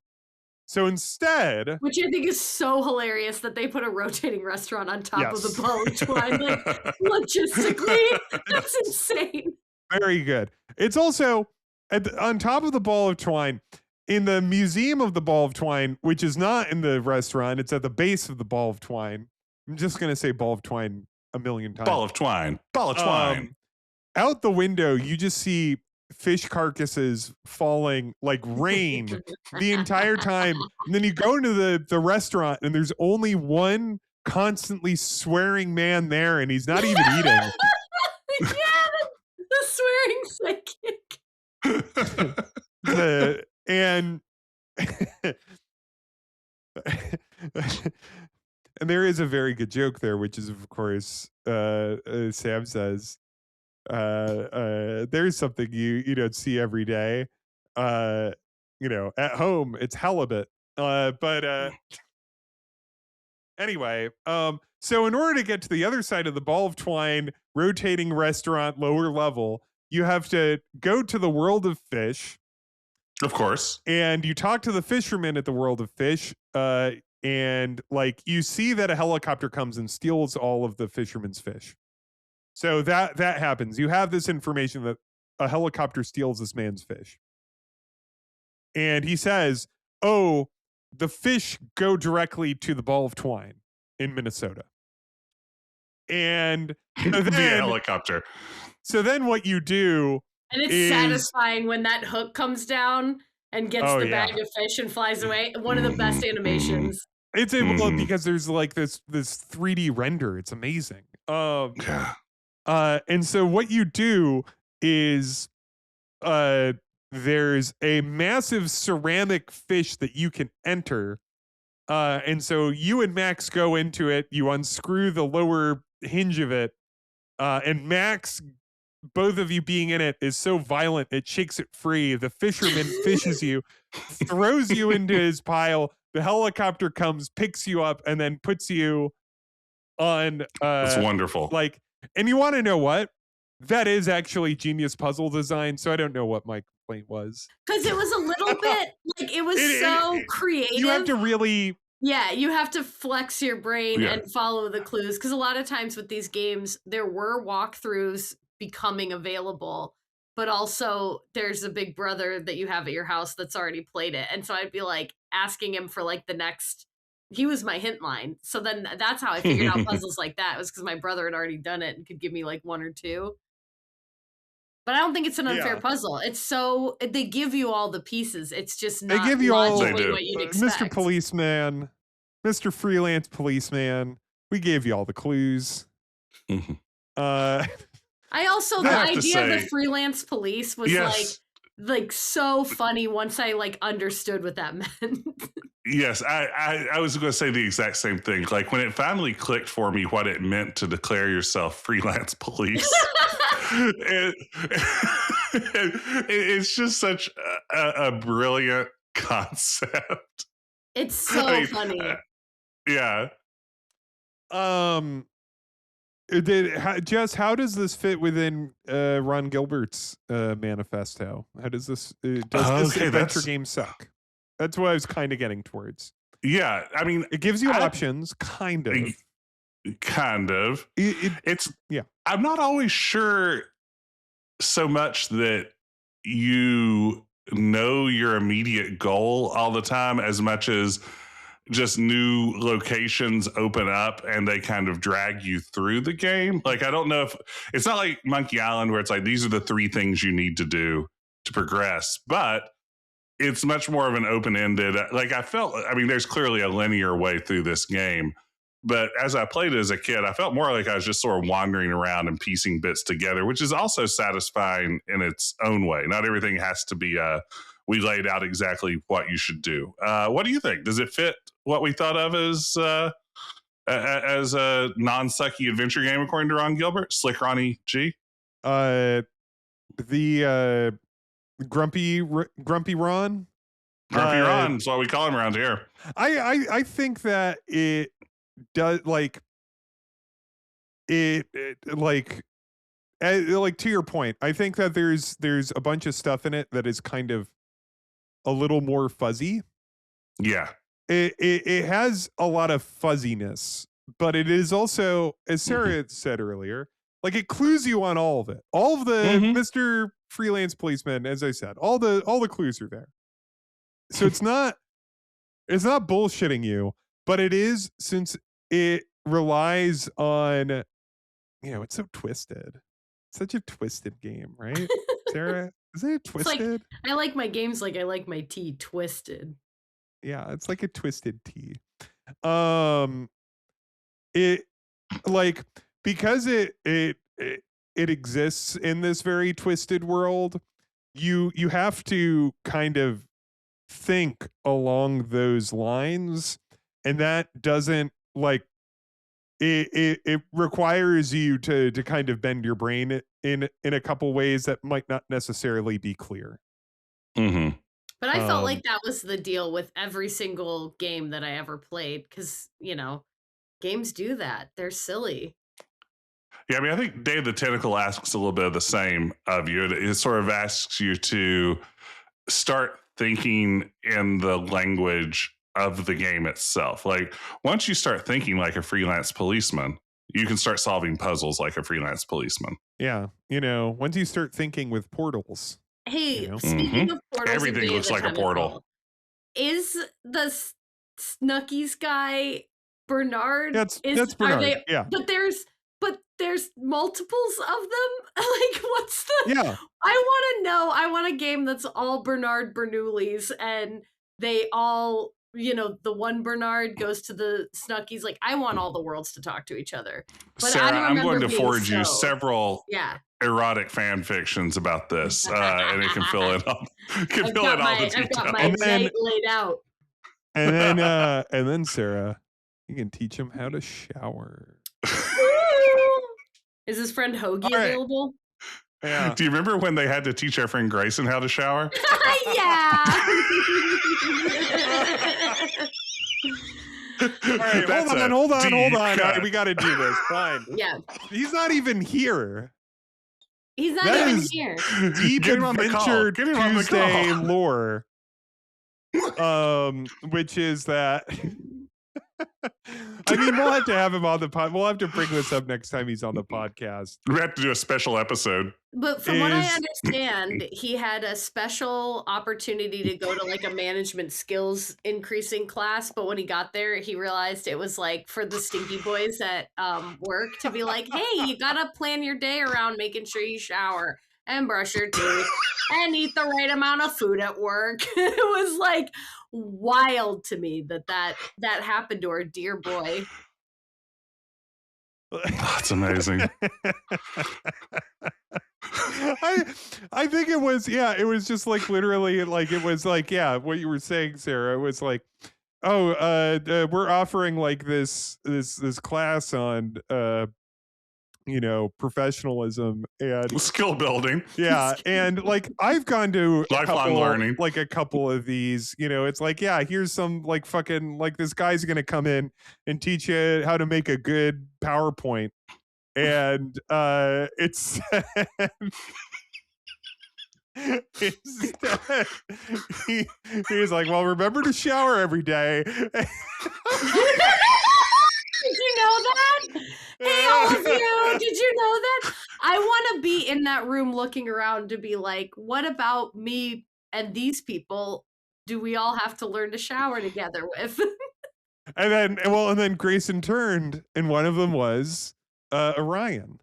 So instead, Which I think is so hilarious that they put a rotating restaurant on top of Yes. the ball of twine. Like, logistically, that's insane. very good. It's also on top of the ball of twine in the museum of the ball of twine, which is not in the restaurant. It's at the base of the ball of twine. I'm just going to say ball of twine a million times. Ball of twine. Ball of twine. Out the window, you just see fish carcasses falling like rain the entire time. And then you go into the restaurant and there's only one constantly swearing man there and he's not even eating. Yeah, the swearing psychic. And and there is a very good joke there, which is of course Sam says there's something you don't see every day. At home it's halibut. But anyway, so in order to get to the other side of the ball of twine, rotating restaurant, lower level, you have to go to the world of fish. Of course. And you talk to the fisherman at the world of fish, and like you see that a helicopter comes and steals all of the fisherman's fish. So that happens. You have this information that a helicopter steals this man's fish. And he says, oh, the fish go directly to the ball of twine in Minnesota. And so Via then, helicopter. so then what you do And it's is, satisfying when that hook comes down and gets Oh, the yeah. bag of fish and flies away. One of the best animations. it's able Mhm. because there's like this 3D render. It's amazing. Yeah. And so what you do is there's a massive ceramic fish that you can enter. And so you and Max go into it, you unscrew the lower hinge of it, and Max, both of you being in it, is so violent it shakes it free. The fisherman fishes you, throws you into his pile. The helicopter comes, picks you up, and then puts you on That's wonderful. like, and you want to know what? That is actually genius puzzle design, so I don't know what my complaint was. Because it was a little bit like it was so creative. You have to really Yeah, you have to flex your brain Yeah. and follow the clues. Because a lot of times with these games, there were walkthroughs becoming available, but also there's a big brother that you have at your house that's already played it. And so I'd be like asking him for like the next. He was my hint line. So then that's how I figured out puzzles like that. It was because my brother had already done it and could give me like one or two. But I don't think it's an unfair Yeah. puzzle. It's so they give you all the pieces. It's just They not give you all- logically They do. what you'd Mr. expect. Policeman, Mr. Freelance Policeman, we gave you all the clues. Mhm. I also I the have to idea of the say- freelance police was Yes. like so funny once I like understood what that meant. Yes, I was going to say the exact same thing. Like when it finally clicked for me what it meant to declare yourself freelance police. It's just such a brilliant concept. It's so I mean, funny. Yeah. Jess, how does this fit within Ron Gilbert's manifesto? How does this does this Okay, adventure that's- game suck? That's what I was kind of getting towards. Yeah. I mean, It gives you I- options, kind of. kind of. It's yeah. I'm not always sure so much that you know your immediate goal all the time as much as just new locations open up and they kind of drag you through the game. Like I don't know if it's not like Monkey Island where it's like these are the 3 things you need to do to progress, but it's much more of an open-ended, like I mean there's clearly a linear way through this game. But as I played it as a kid, I felt more like I was just sort of wandering around and piecing bits together, which is also satisfying in its own way. Not everything has to be we laid out exactly what you should do. What do you think? Does it fit what we thought of as a non-sucky adventure game according to Ron Gilbert? Slick Ronnie G? The Grumpy Ron. Grumpy Ron is what we call him around here. I think that it does like like to your point. I think that there's a bunch of stuff in it that is kind of a little more fuzzy. Yeah. It has a lot of fuzziness, but it is also, as Sarah said earlier, like it clues you on all of it. All of the Mr. Freelance Policeman, as I said, all the clues are there. So it's not bullshitting you, but it is, since it relies on, it's so twisted. Such a twisted game, right? Sarah, isn't it It's like- twisted? I like my games like I like my tea twisted. Yeah, it's like a twisted tea. It like, because it exists in this very twisted world, you have to kind of think along those lines, and that doesn't like it requires you to kind of bend your brain in a couple ways that might not necessarily be clear. Mm-hmm. But I felt like that was the deal with every single game that I ever played because, games do that. They're silly. Yeah, I mean, I think Day of the Tentacle asks a little bit of the same of you. It sort of asks you to start thinking in the language of the game itself. Like, once you start thinking like a freelance policeman, you can start solving puzzles like a freelance policeman. Yeah, once you start thinking with portals. Hey, know? speaking of portals, and Everything Day of looks the like a portal. Tentacle, is the Snuckies guy Bernard? That's Are Bernard. they? Yeah. But there's multiples of them. Like, what's the? Yeah. I want to know. I want a game that's all Bernard Bernoullis, and they all, the one Bernard goes to the Snuckies. Like, I want all the worlds to talk to each other. But Sarah, I I'm going remember to being forward you so- several Yeah, erotic fan fictions about this, and it can fill in all, I've got my And then- night laid out. And then Sarah, you can teach him how to shower. Is his friend Hoagie All right. available? Yeah. Do you remember when they had to teach our friend Grayson how to shower? Yeah. All right, That's a hold on. deep All right, cut. we got to do this. Fine. Yeah. He's not even here. He's not That even is- here. Deep Get him on the call. Adventure Get him on the Tuesday call. lore. Which is that I mean, we'll have to have him on the pod. We'll have to bring this up next time he's on the podcast. We have to do a special episode. But from what I Is- understand, he had a special opportunity to go to like a management skills increasing class. But when he got there, he realized it was like for the stinky boys at work to be like, hey, you gotta plan your day around making sure you shower and brush your teeth and eat the right amount of food at work. It was like wild to me that happened to our dear boy. That's amazing. I think it was just like literally like it was like what you were saying, Sarah. It was like, we're offering like this class on professionalism and Skill building. and like I've gone to Lifelong learning. like a couple of these, it's like, here's some like fucking like this guy's gonna come in and teach you how to make a good PowerPoint, and it's instead he's like, well, remember to shower every day. Did you know that? Hey, all of you, did you know that? I want to be in that room looking around to be like, what about me and these people do we all have to learn to shower together with? And then Grayson turned, and one of them was Orion.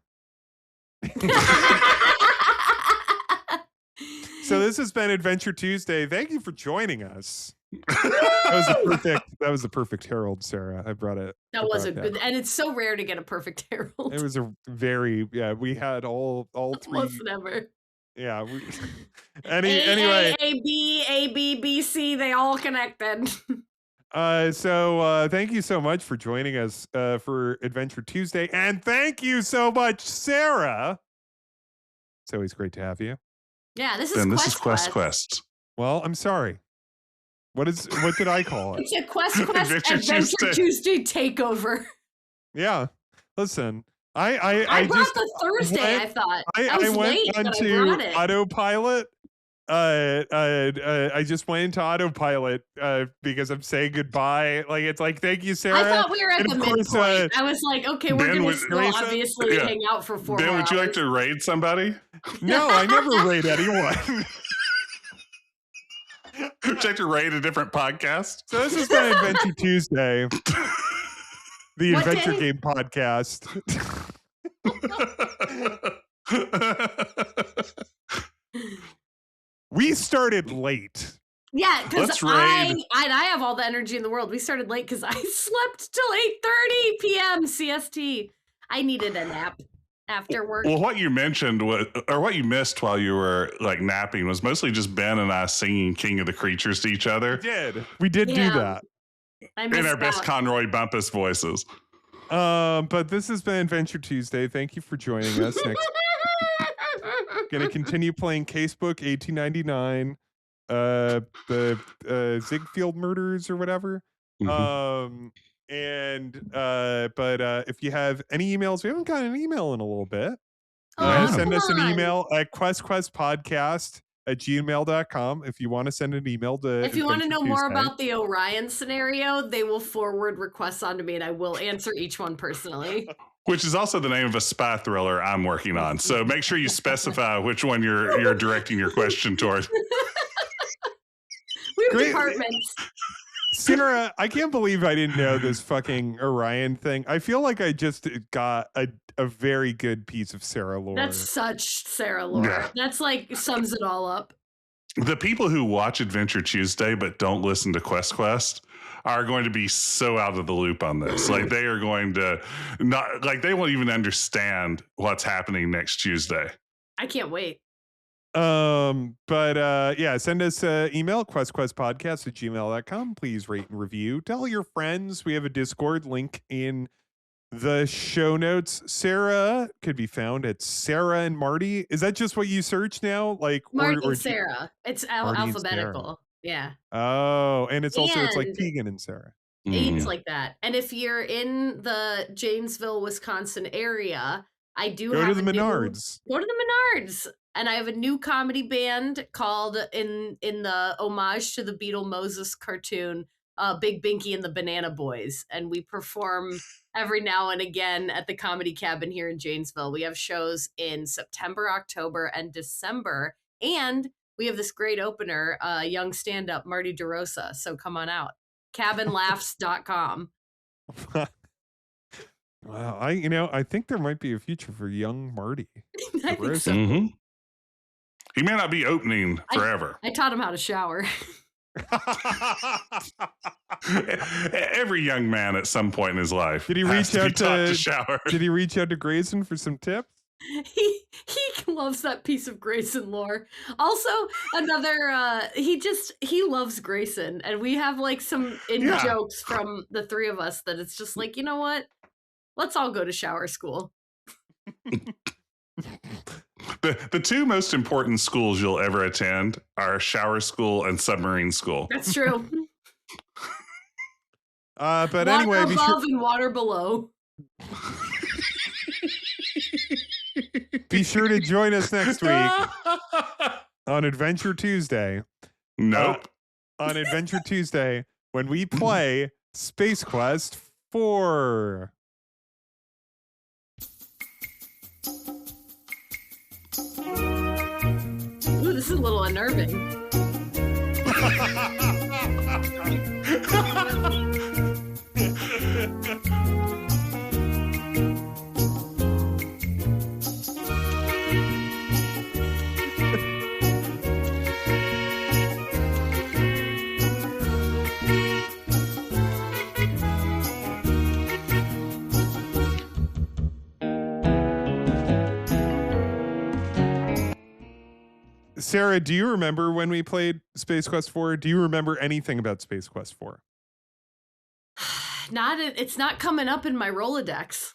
So this has been Adventure Tuesday. Thank you for joining us. That was the perfect herald, Sarah. I brought it. That was a good, and it's so rare to get a perfect herald. It was a very we had all three. Almost never. Yeah. Anyway. A B B C, they all connected. So thank you so much for joining us for Adventure Tuesday, and thank you so much, Sarah. It's always great to have you. Yeah, this Then is this is Quest. Well, I'm sorry. What did I call it? It's a Quest Adventure Adventure Tuesday takeover. Yeah. Listen, I brought just the Thursday. I thought I was went late, but I onto brought it. autopilot. I just went into autopilot because I'm saying goodbye. Like it's like, thank you, Sarah. I thought we were at And the of course, midpoint. I was like, okay, we're Ben, gonna would- still Grayson? obviously Yeah. hang out for 4 Ben, more would you like hours. to raid somebody? No, I never rate anyone. Would you like to raid a different podcast? So this has been Adventure Tuesday, the What Adventure day? Game Podcast. We started late. Yeah, because Let's I raid. have all the energy in the world. We started late because I slept till 8:30 p.m. CST. I needed a nap after work. Well, what you mentioned or what you missed while you were like napping was mostly just Ben and I singing King of the Creatures to each other We did do Yeah. that. I in missed our best out. Conroy Bumpus voices. But this has been Adventure Tuesday. Thank you for joining us. Next, gonna continue playing Casebook 1899, the Ziegfeld murders or whatever. Mhm. But if you have any emails, we haven't gotten an email in a little bit. Oh, Send us an come on. email at questquestpodcast gmail.com. If you want to send an email to If you want to Adventure know more Tuesday. about the Orion scenario, they will forward requests onto me, and I will answer each one personally. Which is also the name of a spy thriller I'm working on. So make sure you specify which one you're directing your question toward. We have Great. departments. Sarah, I can't believe I didn't know this fucking Orion thing. I feel like I just got a very good piece of Sarah lore. That's such Sarah lore. Yeah. That's like sums it all up. The people who watch Adventure Tuesday but don't listen to Quest are going to be so out of the loop on this. Like they are going to not like they won't even understand what's happening next Tuesday. I can't wait. But yeah, send us email questquestpodcast@gmail.com. Please rate and review. Tell your friends. We have a Discord link in the show notes. Sarah could be found at Sarah and Marty. Is that just what you search now? Like Marty or and Sarah. It's Marty and alphabetical. Yeah. Oh, and it's also it's like And- Tegan and Sarah. It's like that. And if you're in the Janesville, Wisconsin area, I do Go have to the a new- Menards. Go to the Menards. And I have a new comedy band called in the homage to the Beetle Moses cartoon, Big Binky and the Banana Boys. And we perform every now and again at the Comedy Cabin here in Janesville. We have shows in September, October, and December. And we have this great opener, young stand-up, Marty DeRosa. So come on out. Cabinlaughs.com. Wow, I think there might be a future for young Marty. I think so. Mm-hmm. He may not be opening forever. I taught him how to shower. Every young man at some point in his life Did he has reach to be out taught to- to shower. Did he reach out to Grayson for some tips? He loves that piece of Grayson lore. Also, another he loves Grayson, and we have like some jokes from the three of us that it's just like, you know what? Let's all go to shower school. The two most important schools you'll ever attend are shower school and submarine school. That's true. But Water anyway, above and water below. be sure to join us next week on Adventure Tuesday. Nope. On Adventure Tuesday when we play Space Quest 4. Ooh, this is a little unnerving. Sarah, do you remember when we played Space Quest 4? Do you remember anything about Space Quest 4? It's not coming up in my Rolodex.